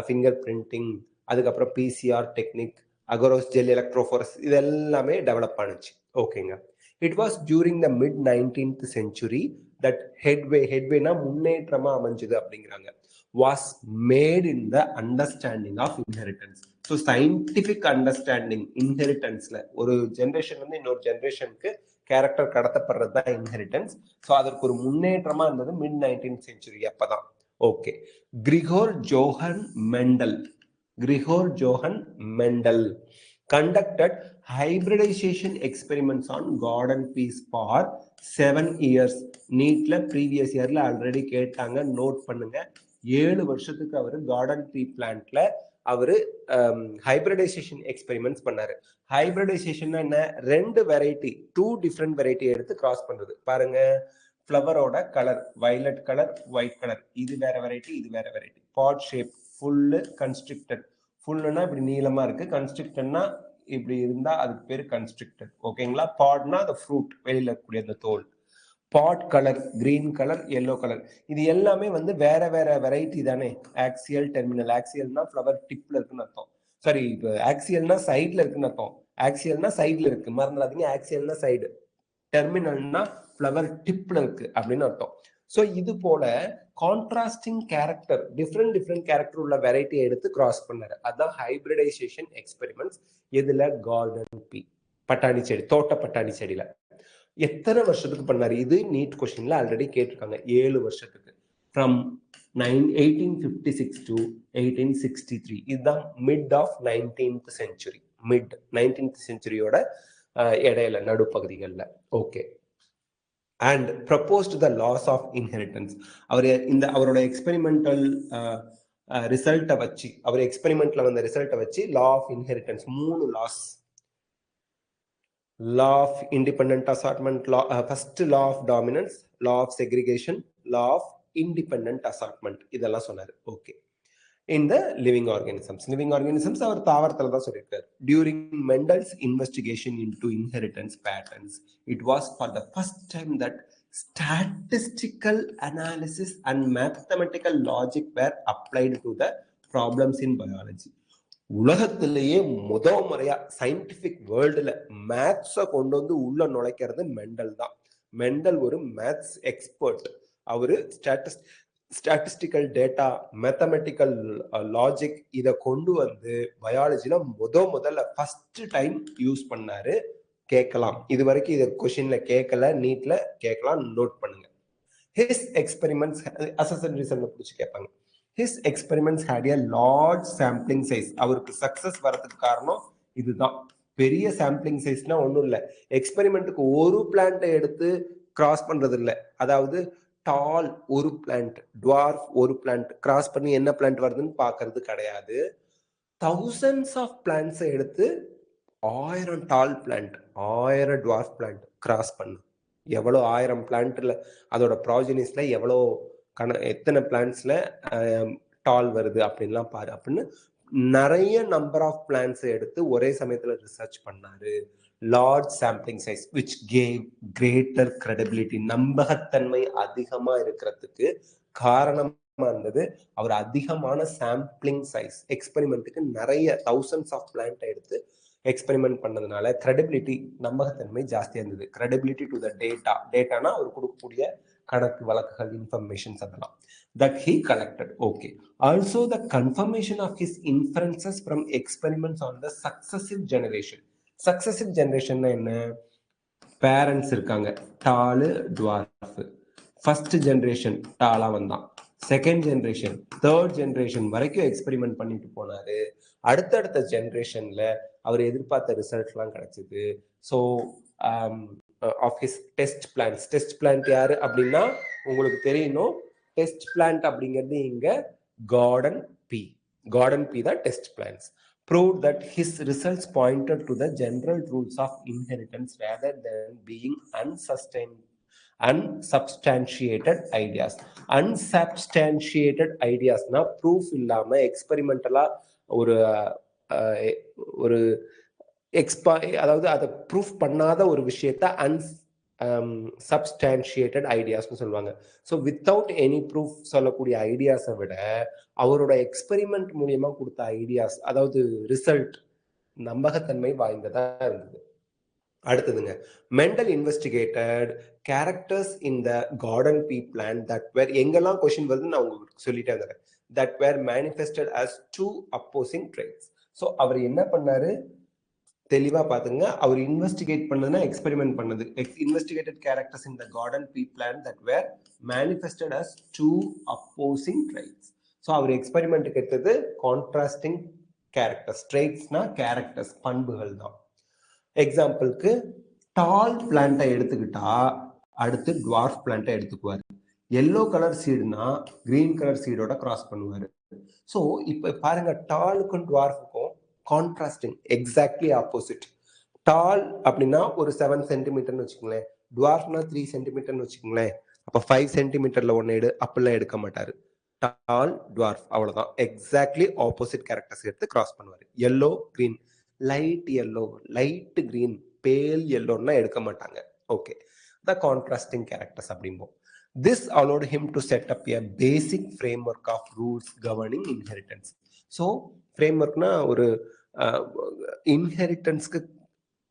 ஃபிங்கர் பிரிண்டிங், அதுக்கப்புறம் பிசிஆர் டெக்னிக், அகரோஸ் ஜெல் எலக்ட்ரோஃபோரஸ், இது எல்லாமே டெவலப் ஆனிச்சு. ஓகேங்க. It was during the mid 19th century that headwayனா முன்னேற்றமா அமைஞ்சது அப்படிங்கிறாங்க, was made in the understanding of inheritance. So scientific understanding inheritanceல ஒரு ஜெனரேஷன் வந்து இன்னொரு ஜெனரேஷனுக்கு கேரக்டர் கடத்தப்படுறது தான் இன்ஹெரிட்டன்ஸ். ஸோ அதற்கு ஒரு முன்னேற்றமா இருந்தது மிட் 19th century அப்பதான். Okay. Gregor Johann Mendel conducted hybridization experiments on garden peas for 7 years. நீட்ல ப்ரீவியஸ் இயர்ல ஆல்ரெடி கேட்டாங்க, நோட் பண்ணுங்க. 7 வருஷத்துக்கு அவரு கார்டன் பீ பிளான்ட்ல அவரு ஹைபிரிடைசேஷன் எக்ஸ்பெரிமெண்ட்ஸ் பண்ணாரு. ஹைபிரிடைசேஷன் என்ன, 2 வெரைட்டி, 2 டிஃப்ரெண்ட் வெரைட்டி எடுத்து கிராஸ் பண்றது. பாருங்க, ஃப்ளவரோட colour violet colour, white colour, இது வேற வெரைட்டி, இது வேற variety. Pod shape full constricted. ஃபுல்லுனா இப்படி நீளமா இருக்கு, கன்ஸ்ட்ரிக்டட்னா இப்படி இருந்தா அதுக்கு பேரு கன்ஸ்ட்ரிக்டட். ஓகேங்களா? பாட்னா அந்த ஃப்ரூட் வெளியில இருக்கக்கூடிய அந்த தோல். Pod colour green colour, yellow colour, இது எல்லாமே வந்து வேற வேற வெரைட்டி தானே. Axial, terminal. ஆக்சியல்னா ஃப்ளவர் டிப்ல இருக்குன்னு அர்த்தம். சாரி, இப்போ ஆக்சியல்னா சைட்ல இருக்குன்னு அர்த்தம். ஆக்சியல்னா சைட்ல இருக்கு, மறந்துடாதீங்க. ஆக்சியல்னா சைடு, டெர்மினல்னா ஃப்ளவர் டிப்ல இருக்கு அப்படின்னு அர்த்தம். ஸோ இது போல கான்ட்ராஸ்டிங் கேரக்டர், டிஃப்ரெண்ட் கேரக்டர் உள்ள வெரைட்டியை எடுத்து கிராஸ் பண்ணாரு. அதுதான் ஹைபிரிடைசேஷன் எக்ஸ்பெரிமெண்ட்ஸ். எதுல? கார்டன் பீ, பட்டாணி செடி, தோட்ட பட்டாணி செடியில. எத்தனை வருஷத்துக்கு பண்ணாரு? இது நீட் கொஸ்டின்ல ஆல்ரெடி கேட்டிருக்காங்க. 7 வருஷத்துக்கு. From 1856 to 1863. இதுதான் mid of 19th century. Mid 19th செஞ்சுரியோட இடையில நடுப்பகுதிகளில். Okay. And proposed the laws of inheritance. அவரோட எக்ஸ்பெரிமெண்டல் ரிசல்ட்டை வச்சு, அவர் எக்ஸ்பெரிமெண்ட்ல வந்த ரிசல்ட்டை வச்சு law of inheritance 3 laws. law of independent assortment, law, first law of dominance, law of segregation, law of independent assortment, இதெல்லாம் சொன்னாரு. Okay. in the living organisms அவர் தாவரத்துல தான் சொல்லியிருக்காரு. during Mendel's investigation into inheritance patterns, it was for the first time that statistical analysis and mathematical logic were applied to the problems in biology. உலகத்திலேயே முதல் முறையா scientific வேர்ல்டுல மேத்ஸ கொண்டு வந்து உள்ள நுழைக்கிறது mental தான். Mental ஒரு மேத்ஸ் எக்ஸ்பர்ட். அவரு ஸ்டாட்டிஸ்டிக்கல் டேட்டா, மேத்தமெட்டிக்கல் லாஜிக் இதை கொண்டு வந்து பயாலஜில முதல்ல ஃபர்ஸ்ட் டைம் யூஸ் பண்ணாரு. கேட்கலாம், இது வரைக்கும் இதை கொஸ்டின்ல கேட்கல, நீட்ல கேட்கலாம், நோட் பண்ணுங்க. ஹிஸ் எக்ஸ்பெரிமெண்ட்ஸ் அசஸ்மெண்ட் ரிசல்ட் பிடிச்சி கேட்பாங்க. His experiments had a large sampling size. அவருக்கு சக்சஸ் வரதுக்கு காரணம் இதுதான். பெரிய சாம்பிளிங் சைஸ்னா ஒன்றும் இல்லை, எக்ஸ்பெரிமெண்ட்டுக்கு ஒரு பிளான்ட்டை எடுத்து கிராஸ் பண்றது இல்லை. அதாவது டால் ஒரு பிளான்ட், டுவார்ஃப் ஒரு பிளான்ட் கிராஸ் பண்ணி என்ன பிளான்ட் வருதுன்னு பார்க்கறது கிடையாது. thousands ஆஃப் பிளான்ட்ஸை எடுத்து 1000 டால் பிளான்ட், 1000 டுவார்ஃப் பிளான்ட் கிராஸ் பண்ணு. எவ்வளோ 1000 பிளான்ட்ல அதோட ப்ராஜெனிஸ்ல எவ்வளோ எத்தனை பிளான்ட்ஸ்ல டால் வருது அப்படின்லாம் பாரு அப்படின்னு நிறைய நம்பர் ஆஃப் பிளான்ட்ஸ் எடுத்து ஒரே சமயத்துல ரிசர்ச் பண்ணாரு. Large sampling size which gave greater credibility. நம்பகத்தன்மை அதிகமா இருக்கிறதுக்கு காரணமா இருந்தது அவர் அதிகமான சாம்பிளிங் சைஸ். எக்ஸ்பெரிமெண்ட்டுக்கு நிறைய thousands ஆஃப் பிளான்ட் எடுத்து எக்ஸ்பெரிமெண்ட் பண்ணதுனால கிரெடிபிலிட்டி, நம்பகத்தன்மை ஜாஸ்தியா இருந்தது. கிரெடிபிலிட்டி டு த டேட்டா, டேட்டானா அவர் கொடுக்கக்கூடிய கணக்கு வழக்குகள், இன்ஃபர்மேஷன்ஸ் அதெல்லாம் that he collected. Okay. Also the confirmation of his inferences from experiments on the successive generation. Successive generation என்ன? பேரண்ட்ஸ் இருக்காங்க, டாலு டுவார்ஃப். ஃபர்ஸ்ட் ஜெனரேஷன் டாலா வந்தான், செகண்ட் ஜெனரேஷன், தேர்ட் ஜெனரேஷன் வரைக்கும் experiment பண்ணிட்டு போனாரு. அடுத்தடுத்த ஜெனரேஷன்ல அவர் எதிர்பார்த்த ரிசல்ட்லாம் கிடைச்சது. So of his test plants. Test plant யாரு அப்படின்னா உங்களுக்கு தெரியணும். டெஸ்ட் பிளான்ட் அப்படிங்கிறது இங்க கார்டன் பீ. கார்டன் பீ தான் test plants. proved that his results pointed to the general rules of inheritance rather than being unsubstantiated ideas. Unsubstantiated ideas na proof illama experimentala ஒரு அதாவது அதை ப்ரூஃப் பண்ணாத ஒரு விஷயத்த சப்ஸ்டான்ஷியேட்டட் ஐடியாஸ்னு சொல்லுவாங்க. ஸோ வித்தவுட் எனி ப்ரூஃப் சொல்லக்கூடிய ஐடியாஸை விட அவரோட எக்ஸ்பெரிமெண்ட் மூலியமா கொடுத்த ஐடியாஸ், அதாவது ரிசல்ட், நம்பகத்தன்மை வாய்ந்ததா இருந்தது. அடுத்ததுங்க, Mendel investigated characters in the garden pea plant that were, எங்கெல்லாம் கொஸ்டின் வருதுன்னு நான் உங்களுக்கு சொல்லிட்டே இருந்தேன், that were manifested as two opposing traits. So அவர் என்ன பண்ணாரு தெளிவா பாத்துங்க. அவர் இன்வெஸ்டிகேட் பண்ணதுன்னா எக்ஸ்பெரிமெண்ட் பண்ணது. Investigated characters in the garden pea plant that were manifested as two opposing traits. So அவர் எக்ஸ்பெரிமெண்ட்டுக்கு எடுத்தது கான்ட்ராஸ்டிங் கேரக்டர்ஸ். ட்ரெய்ட்ஸ்னா கேரக்டர்ஸ், பண்புகள் தான். எக்ஸாம்பிளுக்கு டால் பிளான்ட்டை எடுத்துக்கிட்டா அடுத்து டுவார்ஃப் பிளான்ட்டை எடுத்துக்குவார். எல்லோ கலர் சீடுனா கிரீன் கலர் சீடோட கிராஸ் பண்ணுவாரு. ஸோ இப்போ பாருங்க, டாலுக்கும் டுவார்ஃபுக்கும் கான்ட்ராஸ்டிங், எக்ஸாக்ட்லி ஆப்போசிட். டால் அப்படின்னா ஒரு 7 சென்டிமீட்டர்னு வச்சுக்கோங்களேன், டுவார்ஃப்னா 3 சென்டிமீட்டர்னு வச்சுக்கோங்களேன். அப்ப 5 சென்டிமீட்டர்ல ஒன்னு எடு அப்படிலாம் எடுக்க மாட்டாரு. டால், டுவார்ஃப் அவ்வளவுதான். எக்ஸாக்ட்லி ஆப்போசிட் கேரக்டர்ஸ் எடுத்து கிராஸ் பண்ணுவாரு. Yellow, green, light yellow, light green, pale எல்லோன்னா எடுக்க மாட்டாங்க. ஓகே, த கான்ட்ராஸ்டிங் கேரக்டர்ஸ் அப்படிம்போம். This allowed him to set up a basic framework of rules governing inheritance. So frameworkனா ஒரு இன்ஹெரிட்டன்ஸ்க்கு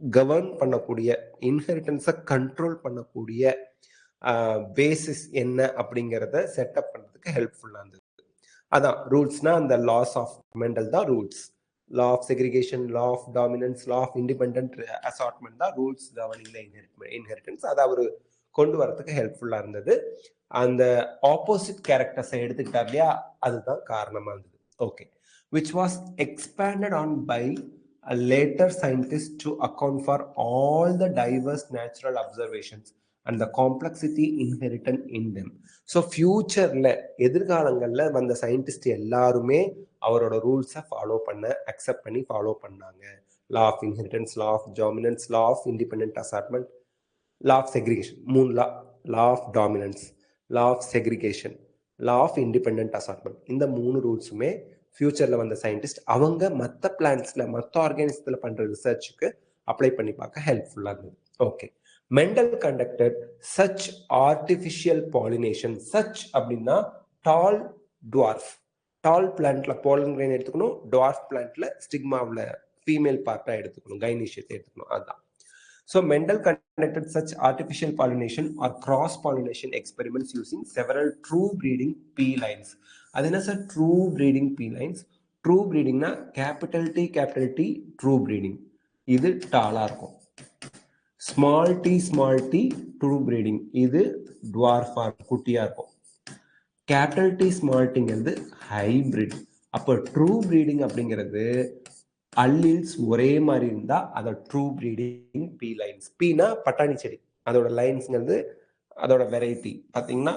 govern பண்ணக்கூடிய, இன்ஹெரிட்டன்ஸை control பண்ணக்கூடிய basis என்ன அப்படிங்கிறத செட்டப் பண்றதுக்கு ஹெல்ப்ஃபுல்லா இருந்தது. அதான் ரூல்ஸ்னா அந்த லாஸ் ஆஃப் மெண்டல் தான் rules. Law of segregation, law of dominance, law of independent assortment தான் ரூல்ஸ் கவர்னிங் இன்ஹெரிட்டன்ஸ். அதை அவர் கொண்டு வரதுக்கு ஹெல்ப்ஃபுல்லா இருந்தது. அந்த ஆப்போசிட் கேரக்டர்ஸை எடுத்துக்கிட்டார் இல்லையா, அதுதான் காரணமா இருந்தது. Okay, which was expanded on by a later scientist to account for all the diverse natural observations and the complexity inherent in them. So ஃபியூச்சர்ல எதிர்காலங்கள்ல வந்த சயின்டிஸ்ட் எல்லாருமே அவரோட ரூல்ஸை ஃபாலோ பண்ண அக்செப்ட் பண்ணி ஃபாலோ பண்ணாங்க. Law of inheritance, law of dominance, law of independent assortment, law of segregation, 3 law, law of dominance, law of segregation, law of independent assortment, இந்த 3 ரூல்ஸுமே ஃபியூச்சர்ல வந்த சயின்டிஸ்ட் அவங்க மற்ற பிளான்ட்ஸ்ல, மற்ற ஆர்கானிசத்துல பண்ற ரிசர்ச்சுக்கு அப்ளை பண்ணி பார்க்க ஹெல்ப்ஃபுல்லா இருந்தது. Okay, Mendel conducted such artificial pollination. Such அப்படின்னா டால், டுவார்ஃப். டால் பிளான்ட்ல போலன் கிரெயின் எடுத்துக்கணும், டுவார்ஃப் பிளான்ட்ல ஸ்டிக்மாவில் ஃபீமேல் பார்ட்டா எடுத்துக்கணும், கைனீஷியத்தை எடுத்துக்கணும். அதுதான். So Mendel conducted such artificial pollination or cross pollination experiments using several true breeding pea lines. அது என்ன sir true breeding pea lines? True பிரீடிங்னா கேபிட்டல் டி ட்ரூ பிரீடிங், இது டாலா இருக்கும். ஸ்மால் டி ட்ரூ பிரீடிங், இது டுவார்ஃபா குட்டியா இருக்கும். கேபிட்டல் டி ஸ்மால் டிங்கிறது ஹைபிரிட். அப்போ ட்ரூ பிரீடிங் அப்படிங்கிறது அல்லீல்ஸ் ஒரே மாதிரி இருந்தா அதை ட்ரூ பிரீடிங் பீ லைன்ஸ். பீனா பட்டாணி செடி, அதோட லைன்ஸ்ங்கிறது அதோட வெரைட்டி. பார்த்தீங்கன்னா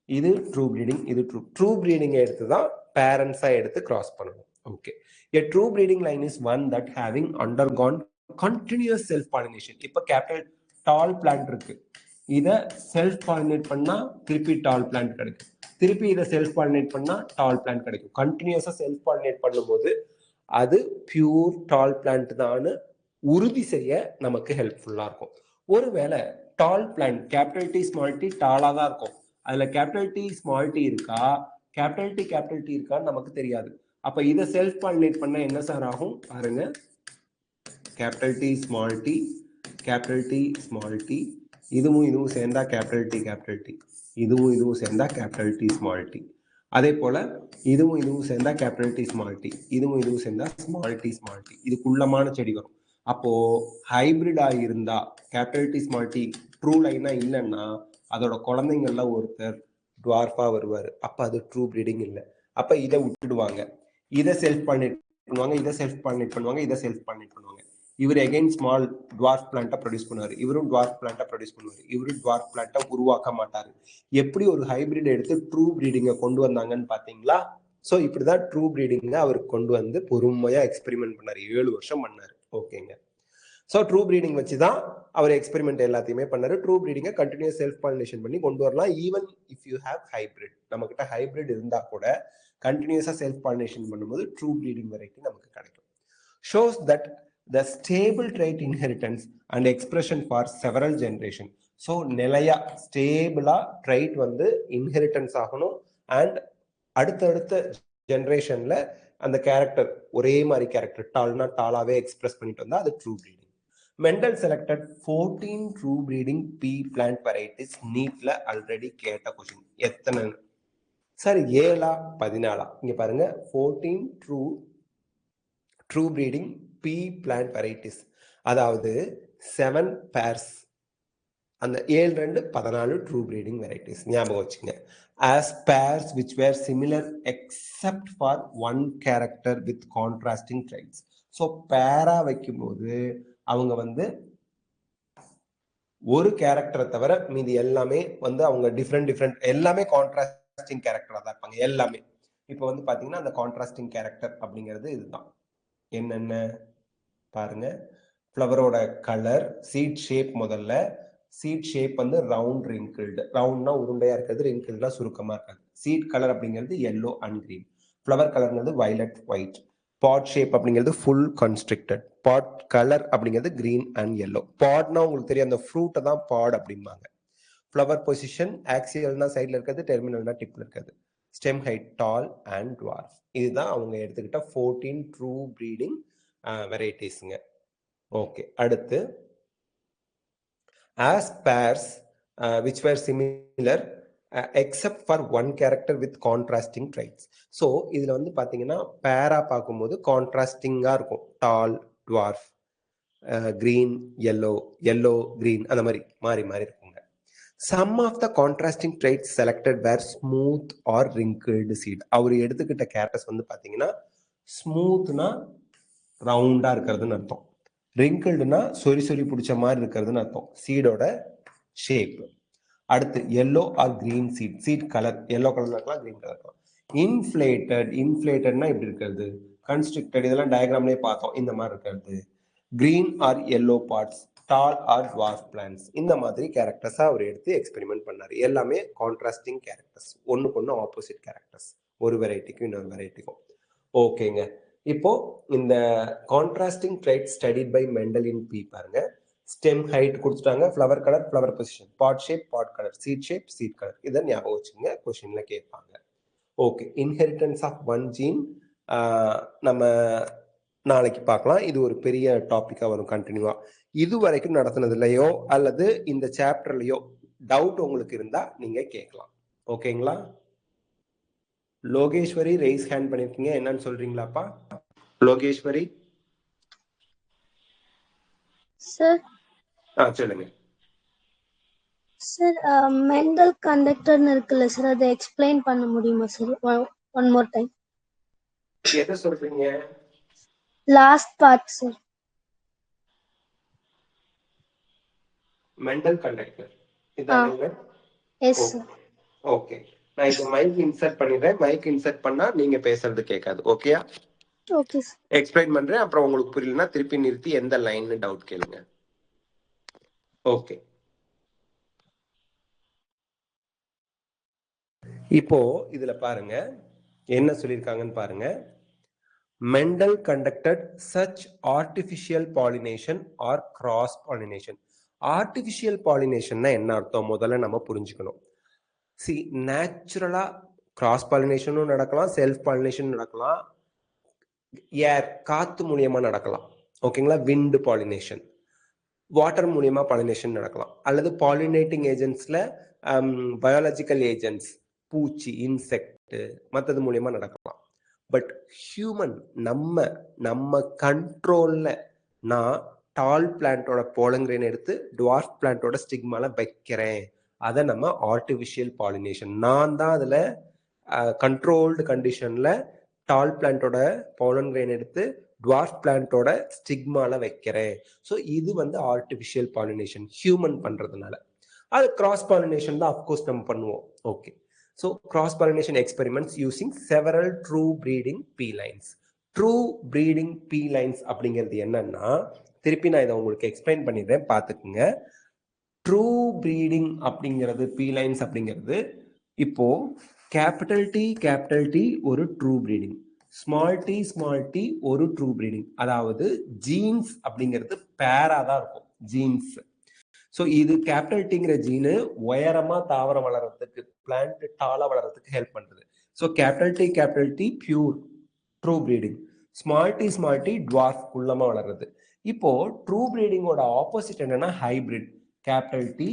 இது ட்ரூ பிரீடிங், இது ட்ரூ பிரீடிங்கை எடுத்து தான் பேரண்ட்ஸாக எடுத்து கிராஸ் பண்ணணும். Okay, a true breeding line is one that having undergone continuous self pollination. இப்போ கேபிட்டல் டால் பிளான்ட் இருக்கு, இதை செல்ஃப் பாலினேட் பண்ணா திருப்பி டால் பிளான்ட் கிடைக்கும், திருப்பி இதை செல்ஃப் பாலினேட் பண்ணா டால் பிளான்ட் கிடைக்கும். கண்டினியூஸா செல்ஃப் பாலினேட் பண்ணும்போது அது பியூர் டால் பிளான்ட் தான் உறுதி செய்ய நமக்கு ஹெல்ப்ஃபுல்லா இருக்கும். ஒருவேளை tall plant capital T small T டாலா தான் இருக்கும், அதுல கேபிட்டல் டி ஸ்மால் டி இருக்கா, கேபிட்டல் டி இருக்கான்னு நமக்கு தெரியாது. அப்ப இதை செல்ஃப் பாலினேட் பண்ண என்ன சார் ஆகும் பாருங்க. Capital T small t, capital T small t, இதுவும் சேர்ந்தா கேபிட்டல் டி, இதுவும் சேர்ந்தா கேபிட்டல் டி ஸ்மால் டி. அதே போல இதுவும் சேர்ந்தா கேபிட்டல் டி ஸ்மால் டி, இதுவும் சேர்ந்தா ஸ்மால் டி, இதுக்குள்ளமான செடி வரும். அப்போ ஹைபிரிடா இருந்தா capital T small t true லைனா இல்லைன்னா அதோட குழந்தைங்கள்ல ஒருத்தர் டுவார்ஃபா வருவாரு, அப்ப அது ட்ரூ பிரீடிங் இல்லை. அப்ப இதை விட்டுடுவாங்க, இதை செல்ஃப் பாலினேட் பண்ணுவாங்க, இதை செல்ஃப் பாலினேட் பண்ணுவாங்க, இதை செல்ஃப் பாலினேட் பண்ணுவாங்க. இவர் எகைன் ஸ்மால் டுவார்ஃப் பிளான்ட்டை ப்ரொடியூஸ் பண்ணுவார், இவரும் டுவார்ஃப் பிளான்ட்டை ப்ரொடியூஸ் பண்ணுவார், இவரும் டுவார்ஃப் பிளான்ட்டை உருவாக்க மாட்டாரு. எப்படி ஒரு ஹைபிரிட் எடுத்து ட்ரூ பிரீடிங்கை கொண்டு வந்தாங்கன்னு பாத்தீங்களா? ஸோ இப்படிதான் ட்ரூ பிரீடிங்கை அவர் கொண்டு வந்து பொறுமையா எக்ஸ்பெரிமெண்ட் பண்ணாரு, 7 வருஷம் பண்ணாரு. ஓகேங்க, ஸோ ட்ரூ பிரீடிங் வச்சு தான் அவர் எக்ஸ்பெரிமெண்ட் எல்லாத்தையுமே பண்ணாரு. ட்ரூ பிரீடிங்கை கண்டினியூஸ் செல்ஃப் பாலினேஷன் பண்ணி கொண்டு வரலாம். Even if you have hybrid, நம்ம கிட்ட ஹைபிரிட் இருந்தா கூட கண்டினியூஸா செல்ஃப் பாலினேஷன் பண்ணும்போது ட்ரூ பிரீடிங் வெரைட்டி நமக்கு கிடைக்கும். Shows that the stable trait inheritance and expression for several generation. So நிலையா ஸ்டேபிளா ட்ரைட் வந்து இன்ஹெரிட்டன்ஸ் ஆகணும் அண்ட் அடுத்தடுத்த ஜெனரேஷன்ல அந்த கேரக்டர் ஒரே மாதிரி கேரக்டர் டால்னா டாலாவே எக்ஸ்பிரஸ் பண்ணிட்டு வந்தா அது true breeding. Mendel selected 14 true breeding pea plant varieties. நீட்ல ஆல்ரெடி கேட்ட கொஸ்டின் எத்தனை சார், 7 14? இங்க பாருங்க, 14 true breeding pea plant varieties, அதாவது 7 பேர்ஸ், அந்த 7 2 14 ட்ரூ பிரீடிங் வெரைட்டிஸ் ஞாபகம் வச்சுங்க. As pairs which were similar except for one character with contrasting traits. So பேரா வைக்கும்போது அவங்க வந்து ஒரு கேரக்டரை தவிர மீதி எல்லாமே வந்து அவங்க டிஃப்ரெண்ட் எல்லாமே கான்ட்ராஸ்டிங் கேரக்டரா தான் இருப்பாங்க எல்லாமே. இப்போ வந்து பாத்தீங்கன்னா அந்த கான்ட்ராஸ்டிங் கேரக்டர் அப்படிங்கிறது இதுதான். என்னென்ன பாருங்க, ஃப்ளவரோட கலர், சீட் ஷேப் முதல்ல, சீட் ஷேப் வந்து ரவுண்ட் ரிங்கிள்டு. ரவுண்ட்னா உருண்டையா இருக்கிறது, ரிங்கிள்னா சுருக்கமா இருக்காது. சீட் கலர் அப்படிங்கிறது yellow அண்ட் green. ஃப்ளவர் கலர்ங்கிறது violet ஒயிட். பாட் ஷேப் அப்படிங்கிறது ஃபுல் கன்ஸ்ட்ரிக்டட். பாட் கலர் அப்படிங்கிறது green அண்ட் yellow. பாட்னா உங்களுக்கு தெரியும், அந்த ஃப்ரூட்டை தான் பாட் அப்படிம்பாங்க. ஃப்ளவர் பொசிஷன் ஆக்சியல்னா சைடில் இருக்கிறது, டெர்மினல்னா டிப்ல இருக்கிறது. Stem height tall and dwarf. இதுதான் அவங்க எடுத்துக்கிட்ட 14 ட்ரூ ப்ரீடிங் வெரைட்டிஸுங்க. ஓகே, அடுத்து as pairs which were similar except for one character with contrasting traits. So இதில் வந்து பார்த்தீங்கன்னா பேரா பார்க்கும்போது கான்ட்ராஸ்டிங்காக இருக்கும். Tall, dwarf, green, yellow, yellow green, அந்த மாதிரி மாறி மாறி இருக்குங்க. Some of the contrasting traits selected were smooth or wrinkled seed. அவர் எடுத்துக்கிட்ட கேரக்டர்ஸ் வந்து பார்த்தீங்கன்னா ஸ்மூத்னா ரவுண்டா இருக்கிறதுன்னு அர்த்தம், ரிங்கிள்டுனா சொறி சொறி பிடிச்ச மாதிரி இருக்கிறதுன்னு அர்த்தம் சீடோட ஷேப். அடுத்து yellow or green seed. Seed colour yellow கலர்ல இருக்கலாம், கிரீன் கலர் இருக்கலாம். இன்ஃபிளேட்டட்னா இப்படி இருக்கிறது, கன்ஸ்ட்ரிக்டட் இதெல்லாம் டயக்ராம்லேயே பார்த்தோம், இந்த மாதிரி இருக்கிறது. Green or yellow pods, tall or dwarf plants. இந்த மாதிரி கேரக்டர்ஸா அவர் எடுத்து எக்ஸ்பெரிமெண்ட் பண்ணாரு. எல்லாமே கான்ட்ராஸ்டிங் கேரக்டர்ஸ், ஒன்றுக்கு ஒன்று ஆப்போசிட் கேரக்டர்ஸ், ஒரு வெரைட்டிக்கும் இன்னொரு வெரைட்டிக்கும். ஓகேங்க, இப்போ இந்த contrasting trait studied by Mendel in pea பாருங்க. ஸ்டெம் ஹைட் கொடுத்துட்டாங்க, flower colour, flower position, pod shape, pod colour, seed shape, seed colour. இதை ஞாபகம் வச்சுங்க, கொஸ்டின்ல கேட்பாங்க. Okay, inheritance of one gene நம்ம நாளைக்கு பார்க்கலாம். இது ஒரு பெரிய டாபிக்கா வரும் கண்டினியூவா. இது வரைக்கும் நடத்தினதுலையோ அல்லது இந்த சாப்டர்லயோ டவுட் உங்களுக்கு இருந்தா நீங்க கேட்கலாம். ஓகேங்களா? லோகேஸ்வரி ரைஸ் ஹேண்ட் பண்ணிருக்கீங்க, என்னன்னு சொல்றீங்களாப்பா? லோகேஸ்வரி சார். சொல்லுங்க சார். மெண்டல் கண்டக்டர்னு இருக்குல்ல சார், அதை எக்ஸ்பிளைன் பண்ண முடியுமா சார்? One more time. எதை சொல்றீங்க? Last part sir. Mendel conductor இதானங்க? Yes sir. ஓகே, நான் இப்போ மைக் இன்சர்ட் பண்ணிடுறேன். மைக் இன்சர்ட் பண்ணா நீங்க பேசுறது கேட்காது. ஓகேயா? Okay sir. எக்ஸ்பிளைன் பண்றேன், அப்புறம் உங்களுக்கு புரியலன்னா திருப்பி நிறுத்தி எந்த லைன்னு டவுட் கேளுங்க. ஓகே, இப்போ இதுல பாருங்க என்ன சொல்லியிருக்காங்கன்னு பாருங்க. Mendel conducted such artificial pollination or cross pollination. Artificial பாலினேஷன்னா என்ன அர்த்தம் முதல்ல நம்ம புரிஞ்சுக்கணும். சி, நேச்சுரலா கிராஸ் பாலினேஷனும் நடக்கலாம், செல்ஃப் பாலினேஷன் நடக்கலாம், ஏர் காத்து மூலியமா நடக்கலாம். ஓகேங்களா? விண்ட் பாலினேஷன், வாட்டர் மூலியமா பாலினேஷன் நடக்கலாம், அல்லது பாலினேட்டிங் ஏஜென்ட்ஸ்ல பயாலஜிக்கல் ஏஜென்ட்ஸ், பூச்சி, இன்செக்ட், மற்றது மூலியமா நடக்கலாம். பட் ஹியூமன் நம்ம கண்ட்ரோல்ல நான் டால் பிளான்ட்டோட போலங்கிரேன் எடுத்து டுவார்ஃப் பிளான்ட்டோட ஸ்டிக்மால வைக்கிறேன். அதை நம்ம ஆர்டிஃபிஷியல் பாலினேஷன். நான் தான் அதுல கண்ட்ரோல்டு கண்டிஷன்ல டால் பிளான்ட்டோட போலன் கிரெயின் எடுத்து டுவார்ஃப் பிளான்ட்டோட ஸ்டிக்மால வைக்கிறேன். ஸோ இது வந்து ஆர்டிஃபிஷியல் பாலினேஷன், ஹியூமன் பண்றதுனால. அது கிராஸ் பாலினேஷன் தான் அஃப்கோர்ஸ் நம்ம பண்ணுவோம். Okay, so cross pollination experiments using several true breeding pea lines. True breeding pea lines அப்படிங்கிறது என்னன்னா, திருப்பி நான் இதை உங்களுக்கு எக்ஸ்பிளைன் பண்ணிடுறேன், பார்த்துக்குங்க. ட்ரூ ப்ரீடிங் அப்படிங்கிறது, பீ லைன்ஸ் அப்படிங்கிறது, இப்போ கேபிட்டல் டி ஒரு ட்ரூ ப்ரீடிங், ஸ்மால் டி ஒரு ட்ரூ ப்ரீடிங். அதாவது ஜீன்ஸ் அப்படிங்கிறது பேரா தான் இருக்கும், ஜீன்ஸ். ஸோ இது கேபிட்டல் டிங்கிற ஜீனு உயரமா தாவரம் வளர்றதுக்கு, பிளான்ட் டாலா வளர்றதுக்கு ஹெல்ப் பண்றது. So capital T pure true breeding, small T dwarf குள்ளமா வளர்றது. இப்போ ட்ரூ ப்ரீடிங்கோட ஆப்போசிட் என்னன்னா hybrid, capital T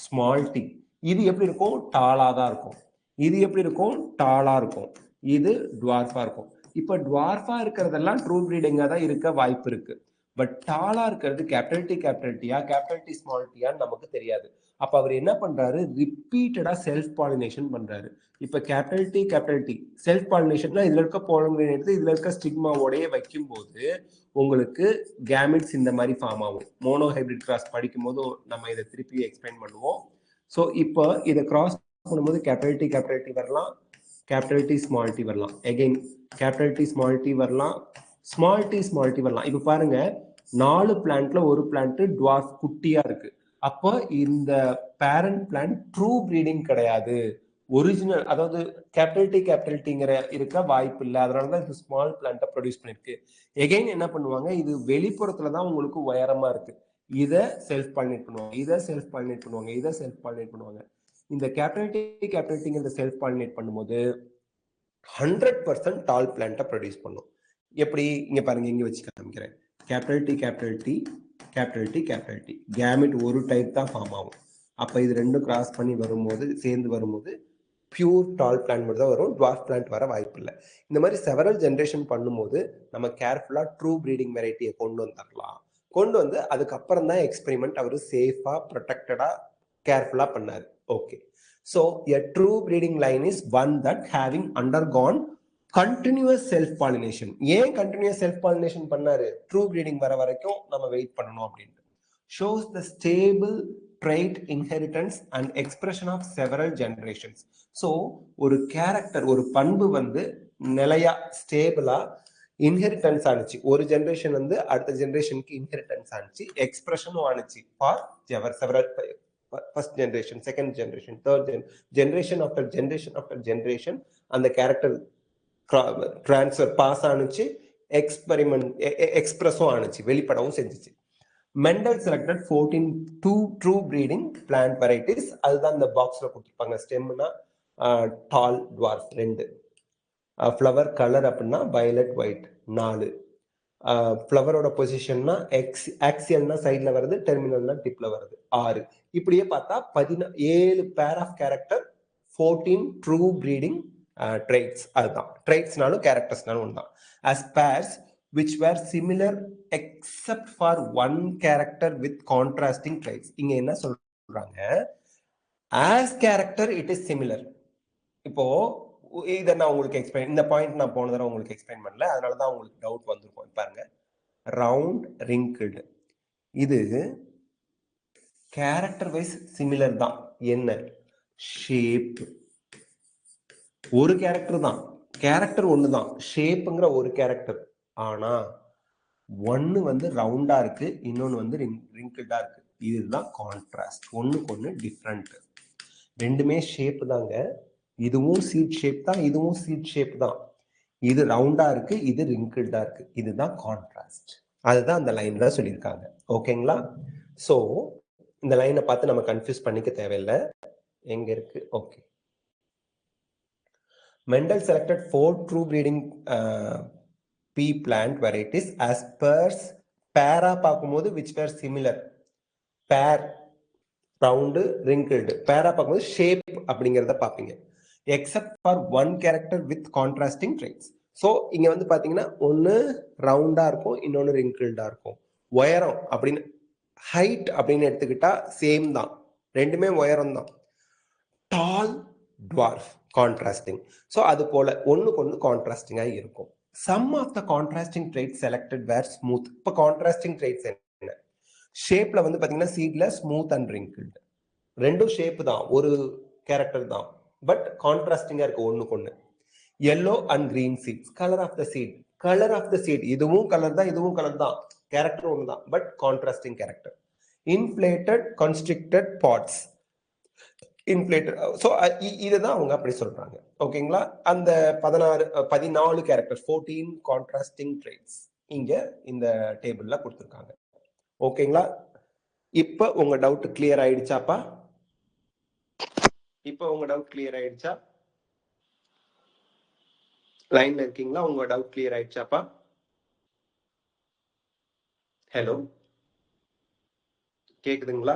small T. இது எப்படி இருக்கும்? டாலா தான் இருக்கும். இது எப்படி இருக்கும்? டாலா இருக்கும். இது டுவார்ஃபா இருக்கும். இப்போ டுவார்ஃபா இருக்கிறதெல்லாம் ட்ரூ ப்ரீடிங்கா தான் இருக்க வாய்ப்பு இருக்கு. பட் டாலா இருக்கிறது கேபிட்டல் டியா கேபிட்டல் டி ஸ்மால் டியான்னு நமக்கு தெரியாது. அப்ப அவர் என்ன பண்றாரு? ரிப்பீட்டடா செல்ஃப் பாலினேஷன் பண்றாரு. இப்ப கேபிட்டல் டி செல்ஃப் பாலினேஷன்ல இதுல இருக்க போலன் எடுத்து இதுல இருக்க ஸ்டிக்மாவோடய வைக்கும் போது உங்களுக்கு கேமிட்ஸ் இந்த மாதிரி ஃபார்ம் ஆகும். மோனோ ஹைபிரிட் கிராஸ் படிக்கும் போது நம்ம இதை திருப்பி எக்ஸ்பிளைன் பண்ணுவோம். ஸோ இப்போ இதை கிராஸ் பண்ணும்போது கேபிட்டல் டி வரலாம், கேபிட்டல் டி ஸ்மால் டி வரலாம், again capital T small t வரலாம், ஸ்மால் டி வரலாம். இப்ப பாருங்க, 4 பிளான்ட்ல ஒரு பிளான்ட் டுவார்ஃப் குட்டியா இருக்கு. அப்போ இந்த பேரண்ட் பிளான்ட் ட்ரூ ப்ரீடிங் கிடையாது, ஒரிஜினல், அதாவது கேபிட்டல் டிங்கிற இருக்க வாய்ப்பு இல்லை. அதனாலதான் இது ஸ்மால் பிளான்ட்டை ப்ரொடியூஸ் பண்ணிருக்கு. எகைன் என்ன பண்ணுவாங்க, இது வெளிப்புறத்துல தான் உங்களுக்கு உயரமா இருக்கு, இதை செல்ஃப் பாலினேட் பண்ணுவாங்க, இதை செல்ஃப் பாலினேட் பண்ணுவாங்க, இதை செல்ஃப் பாலினேட் பண்ணுவாங்க. இந்த கேபிட்டல் டிங்கிற செல்ஃப் பாலினேட் பண்ணும்போது 100% டால் பிளான்ட்டை ப்ரொடியூஸ் பண்ணும். எப்படி, இங்க பாருங்க, இங்க வச்சு காமிக்கிறேன். கேபிட்டல் டி கேமெட் ஒரு டைப் தான் ஃபார்ம் ஆகும். அப்ப இது ரெண்டும் கிராஸ் பண்ணி வரும்போது, சேர்ந்து வரும்போது பியூர் டால் பிளான்ட் மட்டும் தான் வரும், டுவார்ஃப் பிளான்ட் வர வாய்ப்பு இல்லை. இந்த மாதிரி செவரல் ஜென்ரேஷன் பண்ணும்போது நம்ம கேர்ஃபுல்லா ட்ரூ ப்ரீடிங் வெரைட்டியை கொண்டு வந்துடலாம். கொண்டு வந்து அதுக்கப்புறம் தான் எக்ஸ்பெரிமெண்ட் அவர் சேஃபா ப்ரொடெக்டடா கேர்ஃபுல்லா பண்ணாரு. Okay, so a true breeding line is one that having undergone continuous self pollination. ஏன் continuous self pollination பண்ணாரு, true breeding வர வரைக்கும் நம்ம வெயிட் பண்ணணும் அப்படின்ட்டு. shows the stable trait inheritance and expression of several generations. so ஒரு character, ஒரு பண்பு வந்து நிலையா ஸ்டேபிளா இன்ஹெரிட்டன்ஸ் ஆனிச்சு, ஒரு ஜெனரேஷன் வந்து அடுத்த ஜெனரேஷனுக்கு இன்ஹெரிட்டன்ஸ் ஆனிச்சு, எக்ஸ்பிரஷனும் ஆனிச்சு for several first generation, second generation, third generation after generation அந்த கேரக்டர் டிரான்ஸ்ஃபர் பாஸ் ஆனிச்சு, எக்ஸ்பெரிமெண்ட் எக்ஸ்பிரஸும் ஆனிச்சு, வெளிப்படவும் செஞ்சிச்சு. Mendel selected 14 true breeding plant varieties. அதுதான் இந்த பாக்ஸ்ல கொடுத்துருப்பாங்க. ஸ்டெம்னா டால், டுவார்ஃப் 2, ஃப்ளவர் கலர் அப்படின்னா வயலட், ஒயிட் 4, ஃப்ளவரோட பொசிஷன்னா ஆக்சியல்னா சைட்ல வருது, டெர்மினல்னா டிப்ல வருது 6. இப்படியே பார்த்தா 17 pair of character, 14 true breeding traits. அதுதான் ட்ரைட்ஸ்னாலும் கேரக்டர்ஸ்னாலும் ஒன்று தான். as pairs which were similar except for one character with contrasting traits. இங்க என்ன சொல்றாங்க, as character it is similar. இப்போ இதை நான் உங்களுக்கு எக்ஸ்பிளைன், இந்த பாயிண்ட் நான் போன தடவை உங்களுக்கு எக்ஸ்பிளைன் பண்ணல, அதனாலதான் உங்களுக்கு டவுட் வந்திருக்கும். பாருங்க, ரவுண்ட் ரிங்கிள்டு, இது கேரக்டர் வைஸ் சிமிலர் தான். என்ன, ஷேப், ஒரு கேரக்டர் தான், கேரக்டர் ஒன்று தான், ஷேப்புங்கிற ஒரு கேரக்டர். ஆனா ஒன்னு வந்து ரவுண்டா இருக்கு, இன்னொன்னு வந்து ரிங்கிள்டா இருக்கு. இதுதான் கான்ட்ராஸ்ட், ஒண்ணுக்கு ஒண்ணு டிஃப்ரெண்ட். ரெண்டுமே ஷேப் தாங்க, இதுவும் சீட் ஷேப் தான், இதுவும் சீட் ஷேப் தான். இது ரவுண்டா இருக்கு, இது ரிங்கிள்டா இருக்கு. இதுதான் கான்ட்ராஸ்ட். அதுதான் அந்த லைன்ல சொல்லியிருக்காங்க. ஓகேங்களா? சோ இந்த லைனை பார்த்து நம்ம கன்ஃபியூஸ் பண்ணிக்க தேவையில்லை. எங்க இருக்கு? Okay. Mendel selected 4 true breeding pea plant varieties as pairs. பேரா பார்க்கும்போது which were similar. Pair round, wrinkled. பேரா பார்க்கும்போது ஷேப் அப்படிங்கிறத பார்ப்பீங்க. Except for one character with contrasting traits. So இங்க வந்து பாத்தீங்கன்னா ஒன்னு ரவுண்டா இருக்கும், இன்னொன்னு ரிங்கிள்டா இருக்கும். உயரம் அப்படின்னு, ஹைட் அப்படின்னு எடுத்துக்கிட்டா சேம் தான், ரெண்டுமே உயரம் தான். டால், டுவார்ஃப், கான்ட்ராஸ்டிங். ஸோ அது போல ஒண்ணுக்கு ஒண்ணு கான்ட்ராஸ்டிங்கா இருக்கும். Some of the contrasting trait selected were smooth. இப்போ கான்ட்ராஸ்டிங் ட்ரைட்ஸ் என்ன, ஷேப்ல வந்து பாத்தீங்கன்னா சீட்ல ஸ்மூத் அண்ட் ரிங்கிள்டு, ரெண்டும் ஷேப் தான், ஒரு கேரக்டர் தான், பட் கான்ட்ராஸ்டிங்கா இருக்கு ஒண்ணுக்கு ஒண்ணு. yellow and green seeds, color of the seed, இதுவும் கலர் தான், இதுவும் கலர் தான், கேரக்டர் ஒன்று தான், but contrasting character. Inflated constricted pods, inflated. So இதுதான் அவங்க அப்படி சொல்றாங்க. ஓகேங்களா? அந்த 14 கேரக்டர், 14 கான்ட்ராஸ்டிங் ட்ரைட்ஸ் இங்க இந்த டேபிள்ல கொடுத்துருக்காங்க. ஓகேங்களா? இப்ப உங்க டவுட் கிளியர் ஆயிடுச்சாப்பா? இப்ப உங்க டவுட் கிளியர் ஆயிடுச்சா? லைன்ல இருக்கீங்களா? உங்க டவுட் கிளியர் ஆயிடுச்சாப்பா? ஹலோ, கேக்குதுங்களா?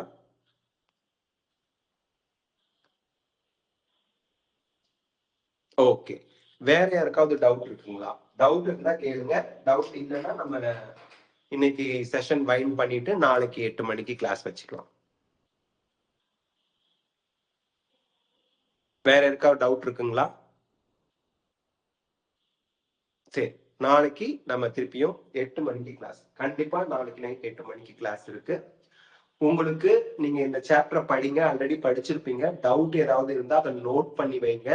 ஓகே. வேற யாருக்காவது டவுட் இருக்குங்களா? டவுட் இருந்தா கேளுங்க, டவுட் இல்லைன்னா நம்ம இன்னைக்கு செஷன் வைண்ட் பண்ணிட்டு நாளைக்கு 8 மணிக்கு கிளாஸ் வச்சுக்கலாம். வேற யாருக்காவது டவுட் இருக்குங்களா? சரி, நாளைக்கு நம்ம திருப்பியும் 8 மணிக்கு கிளாஸ், கண்டிப்பா நாளைக்கு நைட் 8 மணிக்கு கிளாஸ் இருக்கு. உங்களுக்கு நீங்க இந்த சாப்டரை படிங்க, ஆல்ரெடி படிச்சிருப்பீங்க. டவுட் ஏதாவது இருந்தா அதை நோட் பண்ணி வைங்க.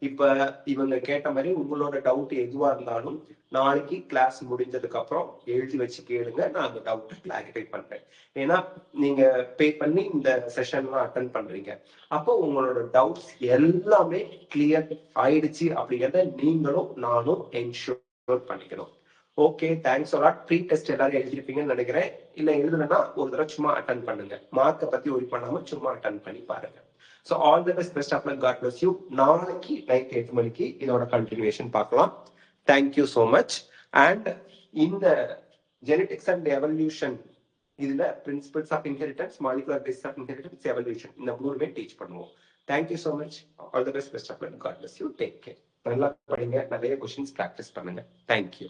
இப்ப இவங்க கேட்ட மாதிரி உங்களோட டவுட் எதுவா இருந்தாலும் நாளைக்கு கிளாஸ் முடிஞ்சதுக்கு அப்புறம் எழுதி வச்சு கேளுங்க. நான் அந்த டவுட்டை கிளாரிஃபை பண்றேன். ஏன்னா நீங்க பே பண்ணி இந்த செஷன்லாம் அட்டன் பண்றீங்க. அப்போ உங்களோட டவுட்ஸ் எல்லாமே கிளியர் ஆயிடுச்சு அப்படிங்கிறத நீங்களும் நானும் என்ஷூர் பண்ணிக்கணும். Okay, thanks a lot. Pre test எல்லாரும் எழுதிருப்பீங்கன்னு நினைக்கிறேன். இல்ல எழுதுனா ஒரு தடவை சும்மா அட்டன் பண்ணுங்க. மார்க்கை பத்தி ஒரி பண்ணாம சும்மா அட்டன் பண்ணி பாருங்க. So all the best of luck. God bless you. நாளைக்கு நைட் 8 மணிக்கு இதோட கண்டினியூஷன் பார்க்கலாம். Thank you so much. அண்ட் இந்த ஜெனடிக்ஸ் அண்ட் எவல்யூஷன் இதுல principles of inheritance, molecular basis of inheritance, evolution இந்த மூணுமே டீச் பண்ணுவோம். Thank you so much. All the best of luck. God bless you. Take care. நல்லா படிங்க, நிறைய கொஸ்டின்ஸ் ப்ராக்டிஸ் பண்ணுங்க. Thank you.